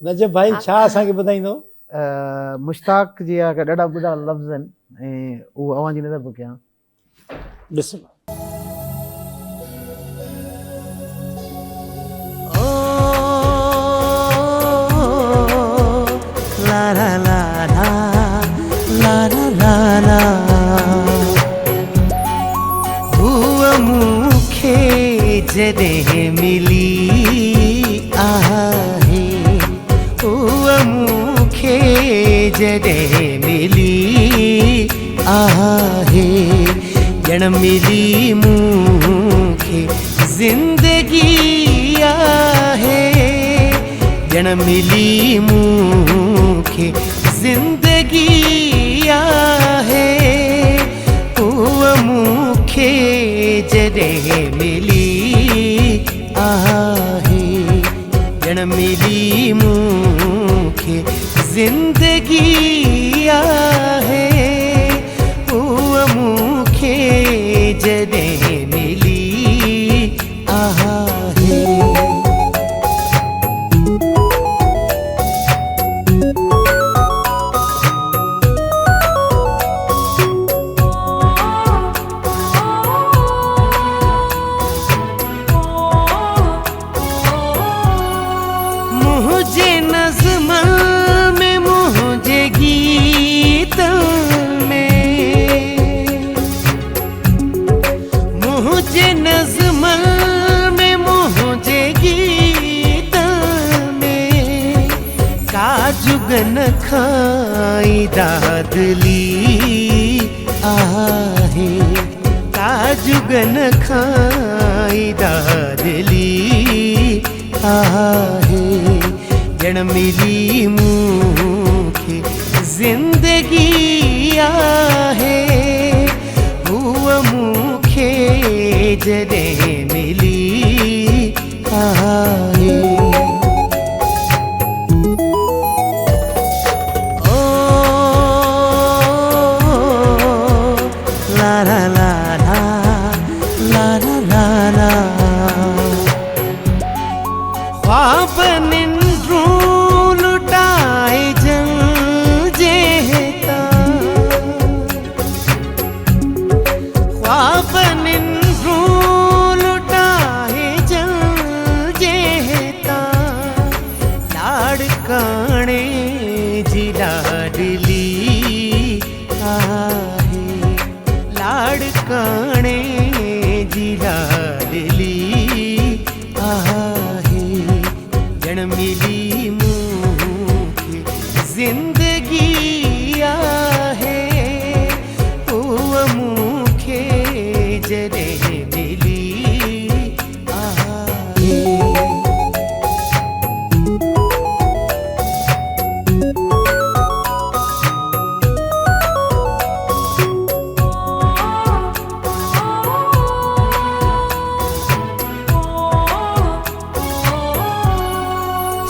नजब भाई छा असांखे ॿुधाईंदो? मुश्ताक जी का ॾाढा ॿुधा लफ़्ज़ आहिनि ऐं उहो अवां जी नज़र पियो कयां। ॾिस ला ला ला ला ला ला ला हुआ मूंखे जॾहिं मिली आहे, हुआ मूंखे जॾहिं मिली आहे, ॼण मिली मूंखे ज़िंदगी आहे, ॼण मिली मूंखे ज़िंदगी आहे, उहा मूंखे जॾहिं मिली आहे, ॼण मिली मूंखे ज़िंदगी आहे, उहा मूंखे जॾहिं मिली आहे। मुझे नज़्मन में, मुझे गीत में, मुझे नज़्मन में, मुझे गीत में, काजुगन खाई दादली आहे, काजुगन खाई दादली आहे, ॼण मिली मूंखे ज़िंदगी आहे, उहा मूंखे जॾहिं मिली आहे। ओ ला ला ला ला ला ला ला ला ख्वाब निंद्रू लुटाए जल जेता, ख्वाब निंद्रू लुटाए जल जेता, लाड़काणे जी लाडली आहे, लाड़काणे जी लाडली आहे, ॼण मिली मूंखे ज़िंदगी आहे, उहा मूंखे जॾहिं मिली आहे।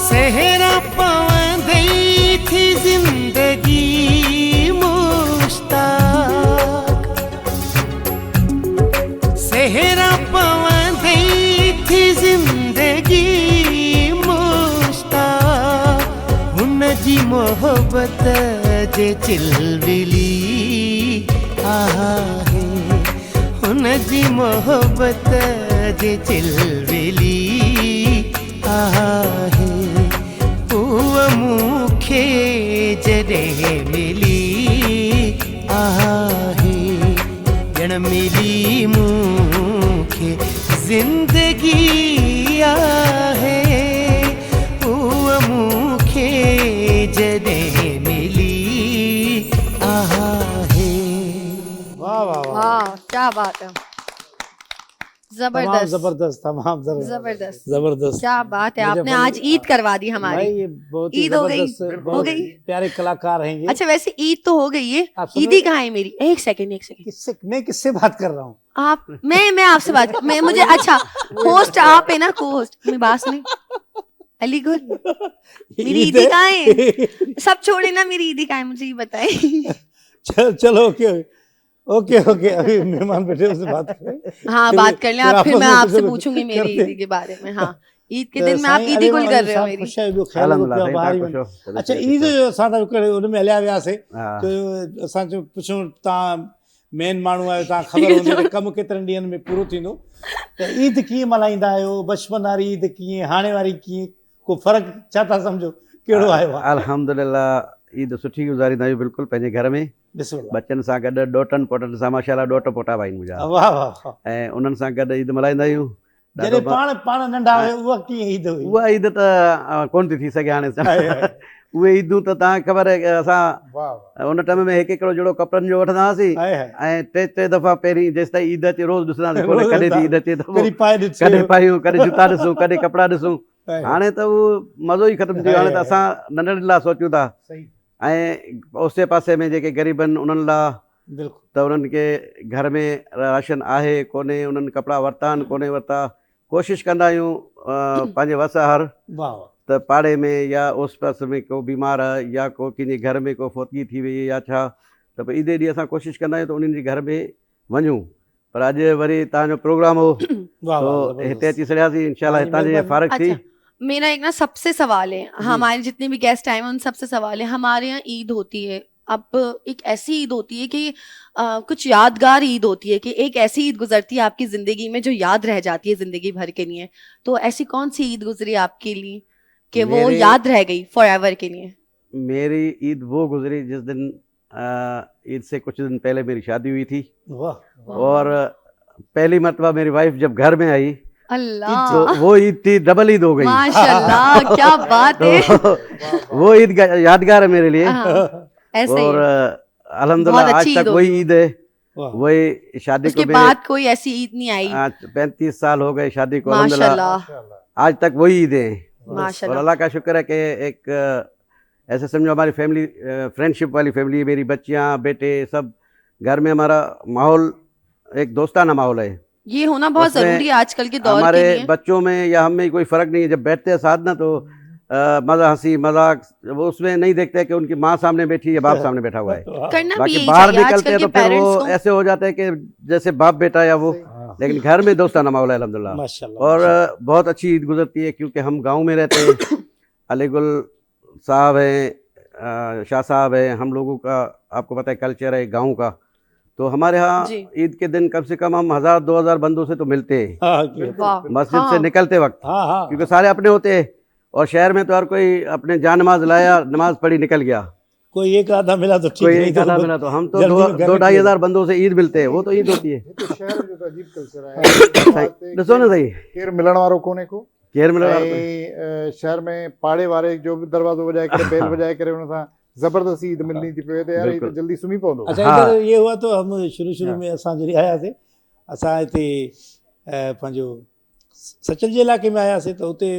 सहरा पवंदई थी ज़िंदगी मुश्ताक, सहरा पवंदई थी ज़िंदगी मुश्ताक, हुन जी मोहब्बत जे चिलबिली आहे, हुन जी मोहब्बत जे चिलबिली आहे, उहा मूंखे जॾहिं मिली आहे, ॼण मिली मूंखे ज़िंदगी आहे, उहा मूंखे जॾहिं मिली आहे। वाह वाह वाह, वाह क्या बात है, तमाम जबरदस्त जबरदस्त, तमाम जबरदस्त, जबरदस्त। क्या बात है, आपने नजब आज ईद करवा दी भाई हमारी। ये बहुत ही ईद हो गई, जबरदस्त, हो बहुत गई। प्यारे कलाकार हैं ये। अच्छा वैसे ईद तो हो गई है, आप सुनो- ईदी कहाँ है मेरी? एक सेकंड किससे, मैं किससे बात कर रहा हूँ? आप मैं आपसे बात मैं मुझे अच्छा होस्ट आप है ना, को होस्ट मैं बात नहीं। अली गुल मेरी ईदी कहाँ है? सब छोड़े ना, मेरी ईदी कहाँ है मुझे ये बताए। चलो ओके ओके ओके, अभी मेहमान बैठे उससे बात करें। हाँ फिर- बात कर लें फिर आप, फिर आपस मैं में आपसे कुछ पूछूंगी मेरी करते हैं। ईदी के बारे में। हाँ ईद के दिन में आप ईदी गुल कर रहे हो मेरी। ख़ुश आहे ॿियो ख़्याल अल्हम्दुलिल्लाह पियो साईं, ॿाहिरि तव्हां वञो। ख़ुशि हो? अच्छा ईद जो असां त हिकिड़े हुन में हलिया वियासीं हा। त असां चयो पुछूं तव्हां मेन माण्हू आहियो, तव्हां ख़बर हूंदी त कमु केतिरनि ॾींहंनि में पूरो थींदो, त ईद कीअं मल्हाईंदा आहियो? बचपन वारी ईद कीअं, हाणे वारी कीअं, को फ़र्क़ु छा था सम्झो, कहिड़ो आयो आहे? अल्हम्दुलिल्लाह ईद सुठी गुज़ारींदा आहियूं बिल्कुलु पंहिंजे घर में, बिस्मिल्लाह। बच्चनि सां गॾु, ॾोटनि पोटनि सां, माशाल्लाह ॾोट पोटा भाई मुंहिंजा, वाह वाह वाह। ऐं उन्हनि सां गॾु ईद मल्हाईंदा आहियूं। जॾहिं पाण नंढा हुयो उहा कीअं ईद हुई? उहा ईद त कोन थी सघे हाणे आहे, आहे। उहे ईदूं त तव्हांखे ख़बर आहे की असां वाह वाह। उन टाइम में हिकु हिकिड़ो जोड़ो कपिड़नि जो वठंदा हुआसीं आहे, आहे। ऐं टे दफ़ा पहिरीं जेसि ताईं ईद अचे रोज़ु ॾिसंदासीं, कोन्हे रोज़ कॾहिं थी ईद अचे त कॾहिं पाए ॾिसो। कॾहिं पायूं, कॾहिं जूता ॾिसूं, कॾहिं कपिड़ा ॾिसूं। आहे। हाणे त उहो मज़ो ई ख़तमु थी वियो। हाणे त असां नंढड़नि लाइ सोचूं था सही। ऐं ओसे पासे में जेके ग़रीब आहिनि उन्हनि लाइ बिल्कुलु। त उन्हनि खे घर में राशन आहे कोन्हे, उन्हनि कपिड़ा वरिता आहिनि कोन्हे वरिता, कोशिशि कंदा आहियूं पंहिंजे वस हर वाह वाह। त पाड़े में या ओस पास में को बीमार आहे या को कंहिंजे घर में को फोतगी थी वई या छा, त पोइ ईदे ॾींहुं असां कोशिशि कंदा आहियूं त उन्हनि जे घर में वञूं। पर अॼु वरी तव्हांजो प्रोग्राम हो वाह तो वाह। हिते अची सड़ियासीं, इंशाल्लाह हितां जी फारग थी। अच्छा मेरा एक ना सबसे सवाल है, हमारे जितने भी गेस्ट आए हैं उन सबसे सवाल है, हमारे यहाँ ईद होती है, अब एक ऐसी ईद होती है कि कुछ यादगार ईद होती है कि एक ऐसी ईद गुजरती है आपकी जिंदगी में जो याद रह जाती है जिंदगी भर के लिए, तो ऐसी कौन सी ईद गुजरी आपके लिए कि वो याद रह गई फॉर एवर के लिए? मेरी ईद वो गुजरी जिस दिन ईद से कुछ दिन पहले मेरी शादी हुई थी, वाह। और पहली मरतबा मेरी वाइफ जब घर में आई अल्लाह, तो वो ईद थी, डबल ईद हो गई। माशाल्लाह, क्या बात है। तो वो ईद यादगार है मेरे लिए। हाँ, ऐसे ही और है। अल्हम्दुलिल्लाह बहुत आज अच्छी तक ईद वही होगी। ईद है, वाह। वही शादी उसके को बाद कोई ऐसी ईद नहीं आई। आज 35 साल हो गए शादी को, अल्हम्दुलिल्लाह माशाल्लाह आज तक वही ईद है। और माशाल्लाह। अल्लाह का शुक्र है कि एक ऐसे समझो हमारी फैमिली फ्रेंडशिप वाली फैमिली है, मेरी बच्चियाँ बेटे सब घर में, हमारा माहौल एक दोस्ताना माहौल है। ये होना बहुत उसमें जरूरी है आजकल के दौर के हमारे लिए। बच्चों में या हम में कोई फ़र्क नहीं है, जब बैठते हैं साथ ना तो मज़ा हंसी मजाक वो उसमें नहीं देखते कि उनकी माँ सामने बैठी या बाप सामने बैठा हुआ है। करना भी बाकी यही बाहर चाहिए निकलते आजकल हैं के तो फिर पेरेंट्स वो को। ऐसे हो जाते हैं कि जैसे बाप बेटा या वो, लेकिन घर में दोस्ताना माहौल है अल्हम्दुलिल्लाह। माशाल्लाह। और बहुत अच्छी ईद गुजरती है क्योंकि हम गांव में रहते हैं। अलीगुल साहब हैं, शाह साहब हैं, हम लोगों का आपको पता है कल्चर है गाँव का, तो हमारे यहाँ जी। ईद के दिन कम से कम हम 1000-2000 बंदों से तो मिलते हैं हाँ वाह, मस्जिद से हाँ। निकलते वक्त, हाँ हाँ। क्योंकि सारे अपने होते हैं और शहर में तो हर कोई अपने जान नमाज लाया, नमाज पढ़ी निकल गया, कोई एक आधा मिला तो ठीक कोई नहीं एक तो आधा मिला, तो हम तो जल्दी में घर 2-2.5 में हज़ार बंदों से ईद मिलते हैं, वो तो ईद होती है। हिते शहर जो त अजीब कल्चर आहे। ॾिसो न सही, केरु मिलण वारो कोन्हे को, केरु मिलण वारो ऐं शहर में पाड़े वारे जो बि दरवाज़ो वॼाए करे बेल वॼाए करे हुन सां ज़बरदस्ती ईद मिलणी थी पवे त यार हीअ त जल्दी सुम्ही पवंदो। अच्छा हाँ। इधर ये हुआ तो हम शुरू में असां जॾहिं आयासीं, असां हिते पंहिंजो सचल जे इलाइक़े में आयासीं त हुते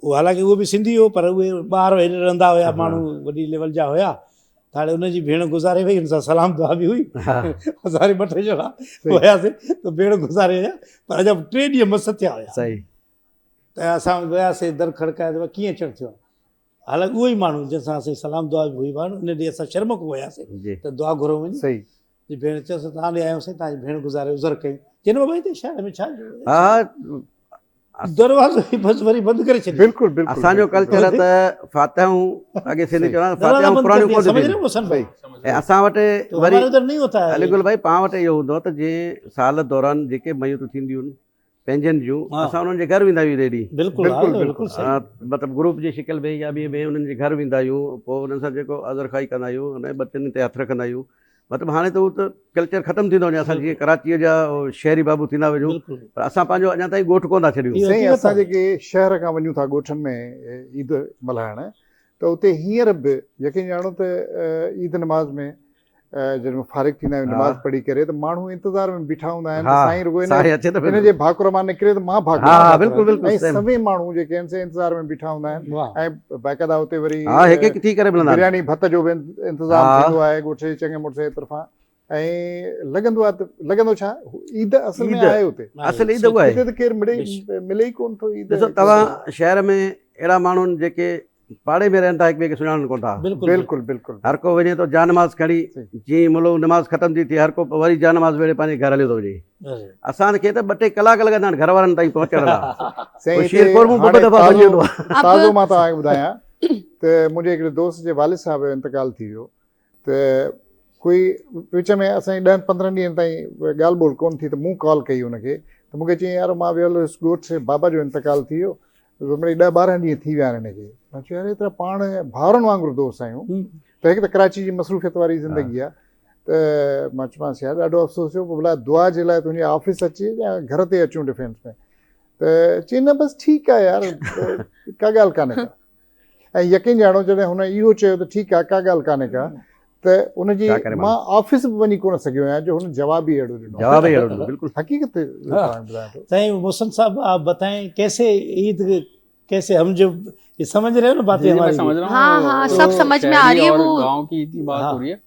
हालांकि उहो बि सिंधी हो पर उहे ॿार हेॾे रहंदा हुया, माण्हू वॾी लेवल जा हुया, त हाणे उनजी भेण गुज़ारे वई, हुन सां सलाम दुआ बि हुई। असां 2-3 ॼणा हुयासीं त भेण गुज़ारे विया, पर अञा 3 ॾींहं मस थिया हुया, सही, त असां वियासीं दर खड़काए त कीअं अचणु थियो। हालांकि उहो ई माण्हू जंहिंसां असीं सलाम दुआ बि हुई माण्हू, उन ॾींहुं असां शर्म को वियासीं जी त दुआ घुरो वञी। सही। जी भेण चयोसि तव्हां ॾे आहियोसीं, तव्हांजी भेण गुज़ारे उज़र कयूं, चइनि बाबा हिते शहर में छा हा। दरवाज़ो ई बसि वरी बंदि करे छॾियो। बिल्कुलु बिल्कुलु असांजो कल्चर आहे त फातिहाऊं अॻे सिंधी चवंदा फातिहाऊं पुराणियूं कोन समझ रहे थींदियूं, हो सन भाई? ऐं असां वटि तो वरी हमारे उधर नहीं होता है। अलीगुल भाई पाण वटि इहो हूंदो आहे त जीअं साल दौरान जेके मयूं थींदियूं आहिनि पंहिंजनि जूं, हाँ। असां उन्हनि जे घर वेंदा आहियूं रेडी, बिल्कुलु हाँ, बिल्कुलु, बिल्कुलु सही। मतिलबु ग्रुप जी शिकिल में या ॿिए में उन्हनि जे घर वेंदा आहियूं, पोइ उन्हनि सां जेको अज़र खाई कंदा आहियूं, हुन बचनि ते हथु रखंदा आहियूं। मतिलबु हाणे त उहो त कल्चर ख़तमु थींदो वञे, असां जीअं कराचीअ जा शहरी बाबू थींदा वञूं, बिल्कुलु पर असां पंहिंजो अञा ताईं ॻोठ कोन था छॾियूं। इहो साईं हक़ीक़त असां आहे। जेके शहर खां वञूं था ॻोठनि में ईद मल्हाइण, त उते हींअर बि यकीन ॼाणो त ईद नमाज़ में जॾहिं फारिग थींदा आहियूं नमाज़ पढ़ी करे, त माण्हू इंतज़ार में बीठा हूंदा आहिनि त साईं रुॻो साईं अचे त हिन जे भाकुर मां निकिरे त मां भाकुर, हा, बिल्कुलु, बिल्कुलु, ऐं सेम। सभई माण्हू जेके आहिनि से इंतज़ार में बीठा हूंदा आहिनि, वाह। ऐं बाक़ाइदा हुते वरी हा, हिकु हिकु थी करे मिलंदा आहिनि। बिरयानी भत जो बि इंतज़ाम हा। थींदो आहे ॻोठ जे चङे मुड़ुस जे तरफ़ां, ऐं लॻंदो आहे त लॻंदो छा ईद असल में ईद। आहे हुते, असल ईद उहा आहे। हिते त केरु मिले ई कोन थो ईद। ॾिसो तव्हां शहर में अहिड़ा माण्हू आहिनि जेके पाड़े में रहनि था, हिक ॿिए खे सुञाणनि कोन था। बिल्कुल बिल्कुल बिल्कुल हर को वञे तो जा नमाज़ खणी, जीअं मुलो नमाज़ ख़तम थी थिए हर को वरी जा नमाज़ वेड़े पंहिंजे घर हलियो थो वञे। असांखे त 2-3 कलाक लॻंदा आहिनि घर वारनि ताईं पहुचण लाइ। साईं शेरपुर में 2 दफ़ा वञी वेंदो आहे। ताज़ो मां तव्हांखे ॿुधायां त मुंहिंजे हिकिड़े दोस्त जे वालिद साहब जो इंतकाल थी वियो, त कोई विच में असांजी 10-15 ॾींहंनि ताईं ॻाल्हि ॿोल कोन थी, त मूं कॉल कई हुनखे, त मूंखे चई यार मां वियल हुयुसि ॻोठ से, बाबा जो इंतकाल थी वियो, मिड़ई 10-12 ॾींहं थी विया आहिनि हिनखे। मां चयो यार एतिरा पाण भाउरनि वांगुरु दोस्त आहियूं, त हिकु त कराची जी मसरूफ़ियत वारी ज़िंदगी आहे, त मां चयोमांसि यार ॾाढो अफ़सोस थियो, पोइ भला दुआ जे लाइ तुंहिंजे ऑफिस अचे या घर ते अचूं डिफेंस में, त चई न बसि ठीकु आहे यार, का ॻाल्हि कान्हे का। ऐं यकीन ॼाणो जॾहिं हुन इहो चयो त ठीकु आहे का ॻाल्हि कान्हे का, त उनजी मां ऑफिस बि वञी कोन सघियो आहियां, जो हुन जवाब ई अहिड़ो ॾिनो। जवाब ही अहिड़ो बिल्कुल हकीकत ॿुधायां थो। सही मोहसिन साहब आप बताएं कैसे ईद, कैसे हम जो ये समझ रहे हो ना बातें जी, मैं हमारी? समझ रहा हूँ। हाँ, हाँ, तो सब समझ में आ रही है शहरी और वो। गांव की ईद की बात हो रही है,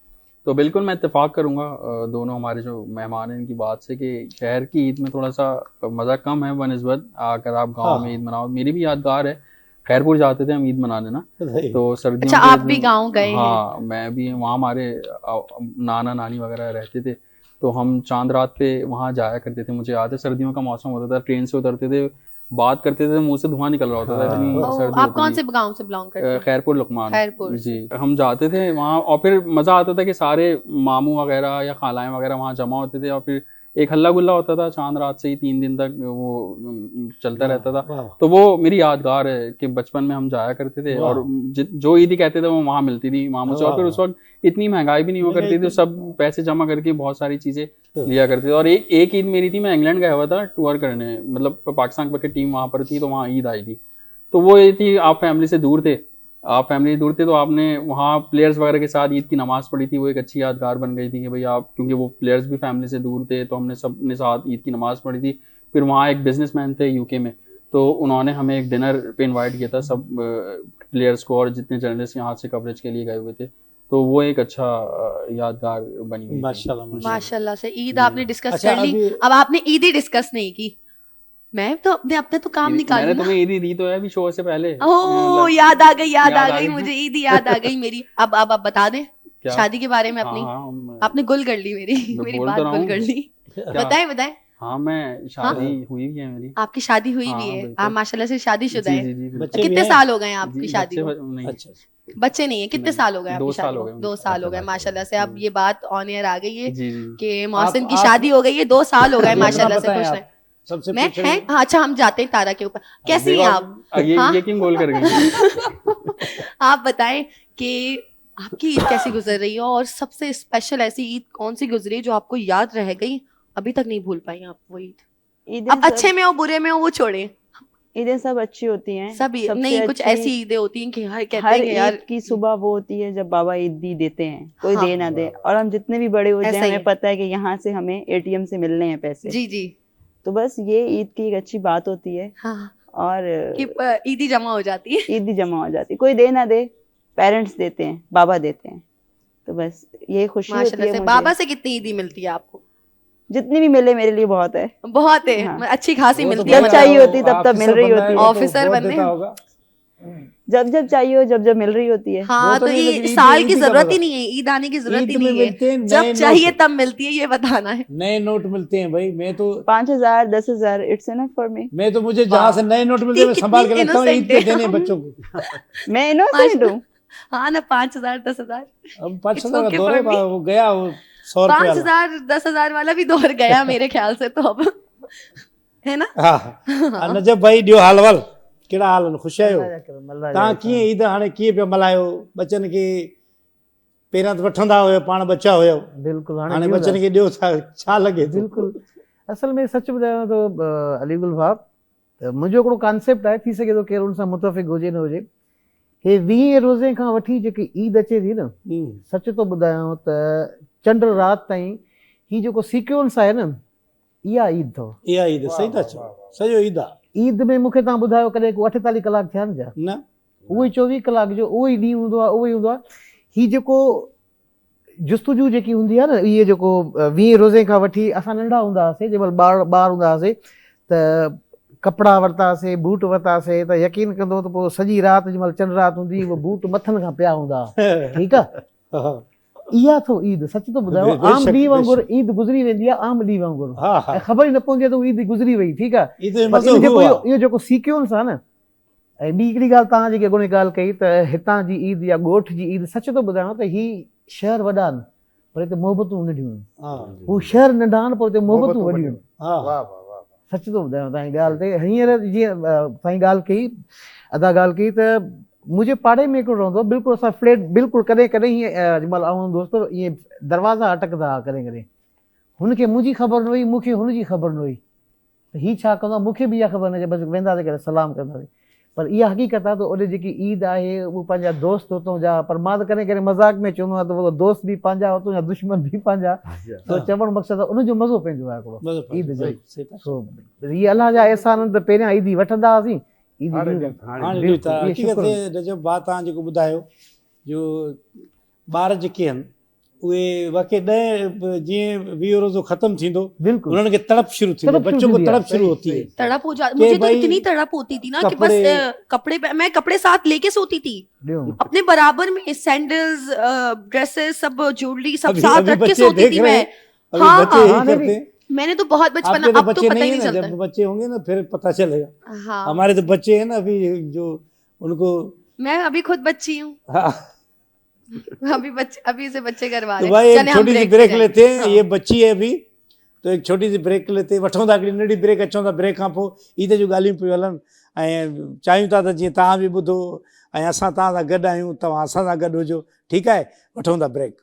तो बिल्कुल मैं इत्तेफाक करूंगा दोनों हमारे जो मेहमान हैं इनकी बात से कि शहर की ईद में थोड़ा सा मज़ा कम है बनस्बत अगर आप गांव में ईद मनाओ। मेरी भी यादगार है, खैरपुर जाते थे हम ईद मनाने ना, तो सर्दियों अच्छा, के आप भी दिन- गांव गए हैं? हाँ, मैं भी, वहाँ हमारे नाना नानी वगैरह रहते थे, तो हम चांद रात पे वहाँ जाया करते थे। मुझे याद है सर्दियों का मौसम होता था, ट्रेन से उतरते थे, बात करते थे, मुंह से धुआं निकल रहा होता था, इतनी ओ, सर्दी आप होती कौन थी। से गांव से बिलोंग करते हैं? खैरपुर लुकमान। खैरपुर जी, हम जाते थे वहाँ और फिर मज़ा आता था कि सारे मामू वगैरह या खालाएं वगैरह वहाँ जमा होते थे और फिर एक हल्ला गुल्ला होता था चांद रात से ही 3 दिन तक वो चलता रहता था। तो वो मेरी यादगार है कि बचपन में हम जाया करते थे और जो ईदी कहते थे वो वहाँ मिलती थी मामू से। और फिर उस वक्त इतनी महंगाई भी नहीं हुआ करती थी, सब पैसे जमा करके बहुत सारी चीज़ें लिया करते थे। और एक ईद मेरी थी, मैं इंग्लैंड गया हुआ था टूर करने, मतलब पाकिस्तान क्रिकेट टीम वहाँ पर थी, तो वहाँ ईद आई थी। तो वो ये थी, आप फैमिली से दूर थे, तो आपने वहाँ प्लेयर्स वगैरह के साथ ईद की नमाज़ पढ़ी थी। वो एक अच्छी यादगार बन गई थी कि भाई आप, क्योंकि वो प्लेयर्स भी फैमिली से दूर थे, तो हमने सबने साथ ईद की नमाज़ पढ़ी थी। फिर वहाँ एक बिजनेसमैन थे यूके में, तो उन्होंने हमें एक डिनर पे इनवाइट किया था सब प्लेयर्स को, और जितने जर्नलिस्ट यहाँ से कवरेज के लिए गए हुए थे, तो वो एक अच्छा यादगार बनी हुई थी। माशाल्लाह से ईद आपने डिस्कस अच्छा, कर ली, अभी- अब आपने ईद ही डिस्कस नहीं की। मैं तो अपने तो काम निकाली मैंने ना। तुम्हें ईदी दी तो है अभी शो से पहले। ओह, याद आ गई, याद आ याद आ गई गई। मुझे, ईद याद आ गई मेरी। अब आप बता दें क्या? शादी के बारे में अपनी। हाँ, आपने गुल कर ली मेरी मेरी बोल बात तो रहा गुल हूँ। कर ली। क्या? बताएं। हाँ, मैं शादी हुई भी है मेरी। आपकी शादी हुई हाँ, भी है, बिल्कुल। आप माशाल्लाह से शादीशुदा जी हैं। जी जी बिल्कुल। बच्चे भी कितने हैं? साल हो गए हैं आपकी जी, शादी को? नहीं, अच्छा, बच्चे नहीं है, कितने नहीं, साल हो गए 2 आपकी साल शादी हो को? गए। 2 साल हो गए माशाल्लाह से। अब ये बात ऑन एयर आ गई है जी जी। कि मोहसिन की आप- शादी हो गई है, 2 साल हो गए अपना माशाल्लाह से। बताएं खुश आप। रहें। सबसे मैं पूछे- हैं? हाँ, अच्छा, हम जाते हैं तारा के ऊपर। कैसी हैं आप? हाँ? ये क्यों गोल कर गई? आप बताएं कि आपकी ईद कैसी गुजर रही है, और सबसे स्पेशल ऐसी ईद कौन सी गुजरी जो आपको याद रह गई, अभी तक नहीं भूल पाई आप वो ईद? ईदें अब सब- अच्छे में हो बुरे में हो वो छोड़े, ईदें सब अच्छी होती हैं। सब सबसे नहीं, कुछ अच्छी ऐसी ईदें होती हैं कि हर कहते हर हैं कि यार ईद की सुबह वो होती है जब बाबा ईदी देते हैं, कोई हाँ। दे ना दे, और हम जितने भी बड़े हो ऐसा जाए ही हमें है। पता है कि यहाँ से हमें एटीएम से मिलने हैं पैसे। जी जी, तो बस ये ईद की एक अच्छी बात होती है। हाँ, और कि ईदी जमा हो जाती है। ईद जमा हो जाती है, कोई दे ना दे, पेरेंट्स देते हैं, बाबा देते हैं, तो बस ये खुशी होती माशाल्लाह है से। मुझे। बाबा से कितनी ईदी मिलती है आपको? जितनी भी मिले मेरे लिए बहुत है। बहुत है, हाँ। अच्छी खासी वो तो मिलती है। जब बड़ा- चाहिए होती तब तब ऑफिसर मिल रही बनना होती है, है। वो तो ऑफिसर बहुत बनने देता हैं। होगा। जब जब चाहिए हो, जब जब मिल रही होती है। हाँ, वो तो तो नहीं, ये लेकिन ईद- साल ईद की का जरूरत ही मतलब- नहीं है, ईद आने की जरूरत ईद ही में नहीं मिलते है, हैं नए जब नोट। चाहिए तब मिलती है, ये बताना है। नए नोट मिलते हैं भाई। मैं तो 5,000 10,000 इट्स एनफ फॉर मी। मुझे जहाँ से नए नोट मिलते हैं मैं कितनी संभाल के रखता हूँ, ईद innocent पे है देने हम। बच्चों को। मैं इनोसेंट हूँ। हाँ ना, 5,000 10,000। अब 5,000 It's का okay दौर है, for me. वो गया, वो 100 रुपये वाला। 5,000 10,000 वाला भी दौर गया मेरे ख्याल से तो अब, है ना? हाँ, नजब भाई ॾियो हाल वाल, कहिड़ा हाल आहिनि, ख़ुशि आहियो? तव्हां कीअं ईद हाणे कीअं पिया मल्हायो? बचनि खे पहिरियां त वठंदा हुयो, पाण बचा हुयो, बिल्कुलु हाणे बचनि खे ॾियो, छा लॻे थो? बिल्कुल असल में सच ॿुधायां त अलीगुल भाउ, त मुंहिंजो हिकिड़ो कॉन्सेप्ट आहे, थी सघे थो केरु हुन सां मुतफ़िक़ हुजे न हुजे, हे 20 रोज़े खां वठी जेकी ईद अचे थी न, सच थो ॿुधायांव त चंड राति ताईं ही जेको सीक्वेंस आहे न, इहा ईद अथव। इहा ईद सही था चओ, सॼो ईद आहे। ईद में मूंखे तव्हां ॿुधायो कॾहिं को 48 कलाक थिया आहिनि छा? न, उहो ई 24 कलाक जो उहो ई ॾींहुं हूंदो आहे, उहो ई हूंदो आहे। ही जेको जुस्तजू जेकी हूंदी आहे न, इहे जेको 20 रोज़े खां वठी, असां नंढा हूंदा हुआसीं, जंहिं महिल ॿार हूंदा हुआसीं, त कपिड़ा वरितासीं, बूट वरितासीं त यकीन कंदो त पोइ सॼी राति जंहिं महिल चंड राति हूंदी उहे बूट मथनि खां पिया हूंदा। ठीकु आहे, हा इहा थो ईद, सच थो ॿुधायो, आम ॾींहुं वांगुरु ईद गुज़री वेंदी आहे, आम ॾींहुं वांगुरु, ऐं ख़बर ई न पवंदी आहे त उहा ईद गुज़री वई। ठीकु आहे, इहो जेको सीक्वेंस आहे न। ऐं ॿी हिकिड़ी ॻाल्हि तव्हां जेकी अॻोनी ॻाल्हि कई त हितां जी ईद या ॻोठ जी ईद, सच थो ॿुधायांव त ही शहर वॾा आहिनि पर हिते मोहबतूं नंढियूं आहिनि, हू शहर नंढा आहिनि पर हिते मोहबतूं वॾियूं आहिनि। वाह वाह वाह, सच थो ॿुधायांव तव्हांजी ॻाल्हि ते। हींअर जीअं तव्हांजी ॻाल्हि कई, अदा ॻाल्हि कई त मुंहिंजे पाड़े में हिकिड़ो रहंदो, बिल्कुलु असां फ्लैट बिल्कुलु कॾहिं कॾहिं हीअं जंहिं महिल आऊं दोस्त ईअं दरवाज़ा अटकंदा हुआ कॾहिं कॾहिं, हुनखे मुंहिंजी ख़बर न हुई, मूंखे हुनजी ख़बर न हुई, त हीअ छा कंदो आहे मूंखे बि इहा ख़बर न हुई, बसि वेंदासीं करे सलाम कंदासीं। पर इहा हक़ीक़त आहे त ओॾे जेकी ईद आहे उहे पंहिंजा दोस्त हुतां जा, पर मां त कॾहिं कॾहिं मज़ाक में चवंदो आहियां त उहो दोस्त बि पंहिंजा हुतां जा, दुश्मन बि पंहिंजा, तो चवणु मक़सदु आहे उनजो मज़ो पंहिंजो आहे हिकिड़ो ईद जो। सो हीअ अलाह जा अहसान आहिनि त पहिरियां ईदी वठंदा हुआसीं, रजब भाउ तव्हां जेको ॿुधायो जो ॿार जेके आहिनि उहे वाकई 10 जीअं 20 रोज़ो ख़त्म थींदो उन्हनि खे तड़प शुरू थींदी, बच्चों को तड़प शुरू होती है, तड़प हो जाती। मुझे तो इतनी तड़प होती थी ना कि बस कपड़े मैं कपड़े साथ लेके सोती थी अपने बराबर में, सैंडल्स, ड्रेसेस, सब ज्वेलरी सब साथ रख के सोती थी मैं। हाँ, मैंने तो बहुत बचपन, अब तो पता ही नहीं चलता। जब बच्चे होंगे ना फिर पता चलेगा। हाँ, हमारे तो बच्चे हैं ना अभी जो उनको, मैं अभी खुद बच्ची हूँ। अभी से बच्चे करवा रहे हैं। तो भाई एक छोटी सी ब्रेक लेते हैं, ये बच्ची है अभी तो एक छोटी सी ब्रेक लेते हैं, वठूं था हिकिड़ी नंढी ब्रेक, अचूं था ब्रेक खां पोइ ईद जूं ॻाल्हियूं पियूं हलनि ऐं चाहियूं था त जीअं तव्हां बि ॿुधो ऐं असां तव्हां सां गॾु आहियूं, तव्हां असां सां गॾु हुजो। ठीकु आहे, वठूं था ब्रेक।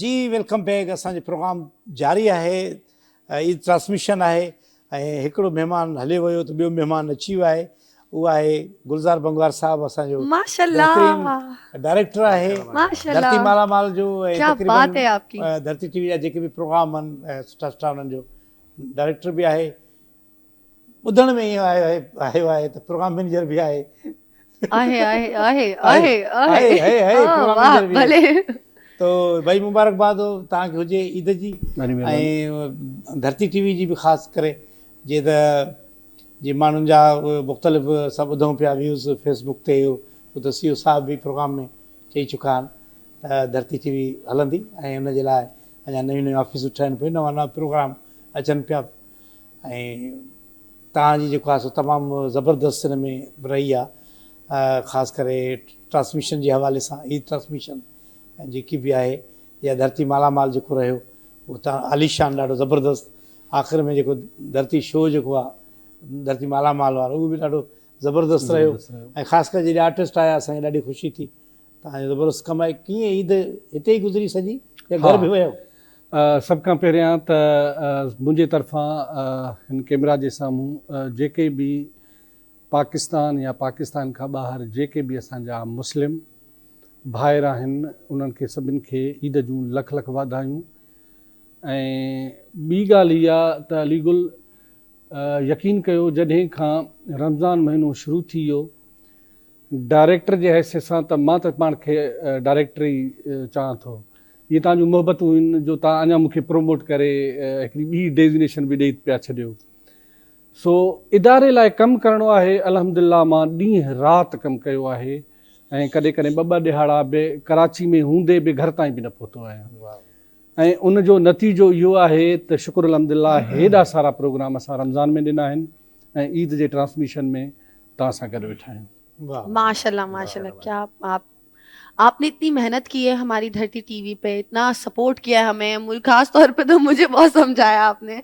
जी वेलकम बैक। असांजो प्रोग्राम जारी आहे, ईद ट्रांसमिशन आहे ऐं हिकिड़ो महिमान हले वियो त ॿियो महिमान अची वियो आहे, उहो आहे गुलज़ार बंगवार साहब, असांजो माशाल्लाह डायरेक्टर आहे धरती मालामाल जो, क्या बात है आपकी। धरती टीवी जा जेके बि प्रोग्राम आहिनि सुठा सुठा उन्हनि जो डायरेक्टर बि आहे। ॿुधण में ईअं आयो आहे त प्रोग्राम मैनेजर बि आहे। तो भाई मुबारकबाद हो तव्हांखे हुजे ईद जी, ऐं धरती टीवी जी बि ख़ासि करे जीअं त जीअं माण्हुनि जा मुख़्तलिफ़ सभु ॿुधूं पिया व्यूज़ फेसबुक ते, उहो त CEO साहब बि प्रोग्राम में चई चुका आहिनि त धरती टीवी हलंदी ऐं हुनजे लाइ अञा नयूं नयूं ऑफिसूं ठहनि पियूं, नवां नवां प्रोग्राम अचनि पिया, ऐं तव्हांजी जेको आहे सो तमामु ज़बरदस्त हिन में रही आहे, ख़ासि करे ट्रांसमिशन जे हवाले सां। ईद ट्रांसमिशन जेकी बि आहे या धरती मालामाल जेको रहियो उहो तव्हां आलीशान ॾाढो ज़बरदस्त, आख़िर में जेको धरती शो जेको आहे धरती मालामाल वारो उहो बि ॾाढो ज़बरदस्त रहियो, ऐं ख़ासि करे जॾहिं आर्टिस्ट आया असांखे ॾाढी ख़ुशी थी। तव्हांजो ज़बरदस्त कमु आहे। कीअं ईद हिते ई गुज़री सॼी या घर बि वियो? सभ खां पहिरियां त मुंहिंजे तरफ़ां हिन कैमरा जे साम्हूं जेके बि पाकिस्तान या पाकिस्तान खां ॿाहिरि जेके बि असांजा मुस्लिम भाइर आहिनि उन्हनि खे सभिनि खे ईद जूं लख लख वाधायूं। ऐं ॿी ॻाल्हि इहा त अलीगुल यकीन कयो जॾहिं खां रमज़ान महीनो शुरू थी वियो, डायरेक्टर जे हैसियत सां त मां त पाण खे डायरेक्टर ई चवां थो, इहे तव्हांजूं मोहबतूं आहिनि जो तव्हां अञा मूंखे प्रोमोट करे हिकिड़ी ॿी डेज़िनेशन बि ॾेई पिया छॾियो। सो इदारे लाइ कमु करिणो आहे, अल्हम्दुलिल्लाह मां ॾींहुं राति कमु कयो आहे ऐं कॾहिं कॾहिं 2-2 ॾिहाड़ा बि कराची में हूंदे बि घर ताईं बि न पहुतो आहियां, ऐं उनजो नतीजो इहो आहे त शुक्र अल्हम्दुलिल्लाह हेॾा सारा प्रोग्राम असां रमज़ान में ॾिना आहिनि ऐं ईद जे ट्रांसमिशन में तव्हां सां गॾु वेठा आहियूं। माशाल्लाह माशाल्लाह, क्या आपने इतनी मेहनत की है हमारी धरती टीवी पे, इतना सपोर्ट किया है हमें, खास तौर पे तो मुझे बहुत समझाया आपने,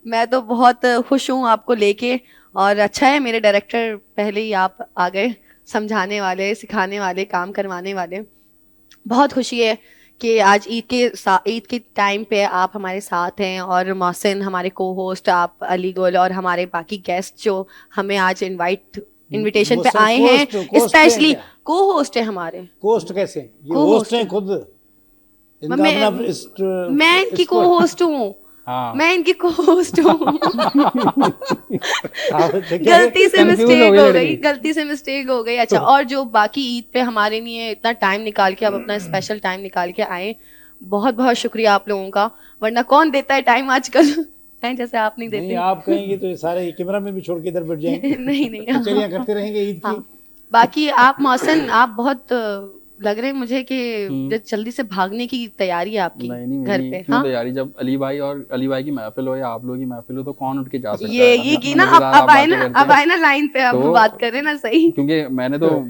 मैं तो बहुत खुश हूँ आपको लेके। और अच्छा है मेरे डायरेक्टर पहले ही आप आ गए, समझाने वाले, सिखाने वाले, काम करवाने वाले। बहुत खुशी है कि आज ईद के टाइम पे आप हमारे साथ हैं, और मोहसिन हमारे को होस्ट, आप अली गुल और हमारे बाकी गेस्ट जो हमें आज इनविटेशन पे आए हैं, स्पेशली को होस्ट है हमारे। होस्ट कैसे? ये होस्ट हैं खुद, मैं इनकी को होस्ट हूँ। हाँ मैं इनकी होस्ट हूँ। गलती से Confuse मिस्टेक हो गई हो लड़की। गई, गलती से मिस्टेक हो गई। अच्छा, और जो बाकी ईद पे हमारे लिए इतना टाइम निकाल के, अब अपना स्पेशल टाइम निकाल के आए, बहुत बहुत शुक्रिया आप लोगों का। वरना कौन देता है टाइम आजकल, है जैसे आप नहीं नहीं देते। आप कहेंगे तो ये सारे कैमरा में भी छोड़ के इधर बैठ जाएंगे, नहीं नहीं, कचहरियां करते रहेंगे ईद की। हाँ। बाकी आप मोहसिन, आप बहुत लग रहे हैं मुझे कि जल्दी से भागने की तैयारी है आपकी नहीं घर मेरी पे। क्यों हाँ, तैयारी, जब अली भाई की महफिल हो या आप लोगों की महफिल हो तो कौन उठ के जा सकता ये है। ये हम की अपनी ना, मजेदार अब आए बातें ना, करते अब हैं। आए ना लाइन पे, अब तो- बात कर रहे हैं ना सही। क्योंकि मैंने तो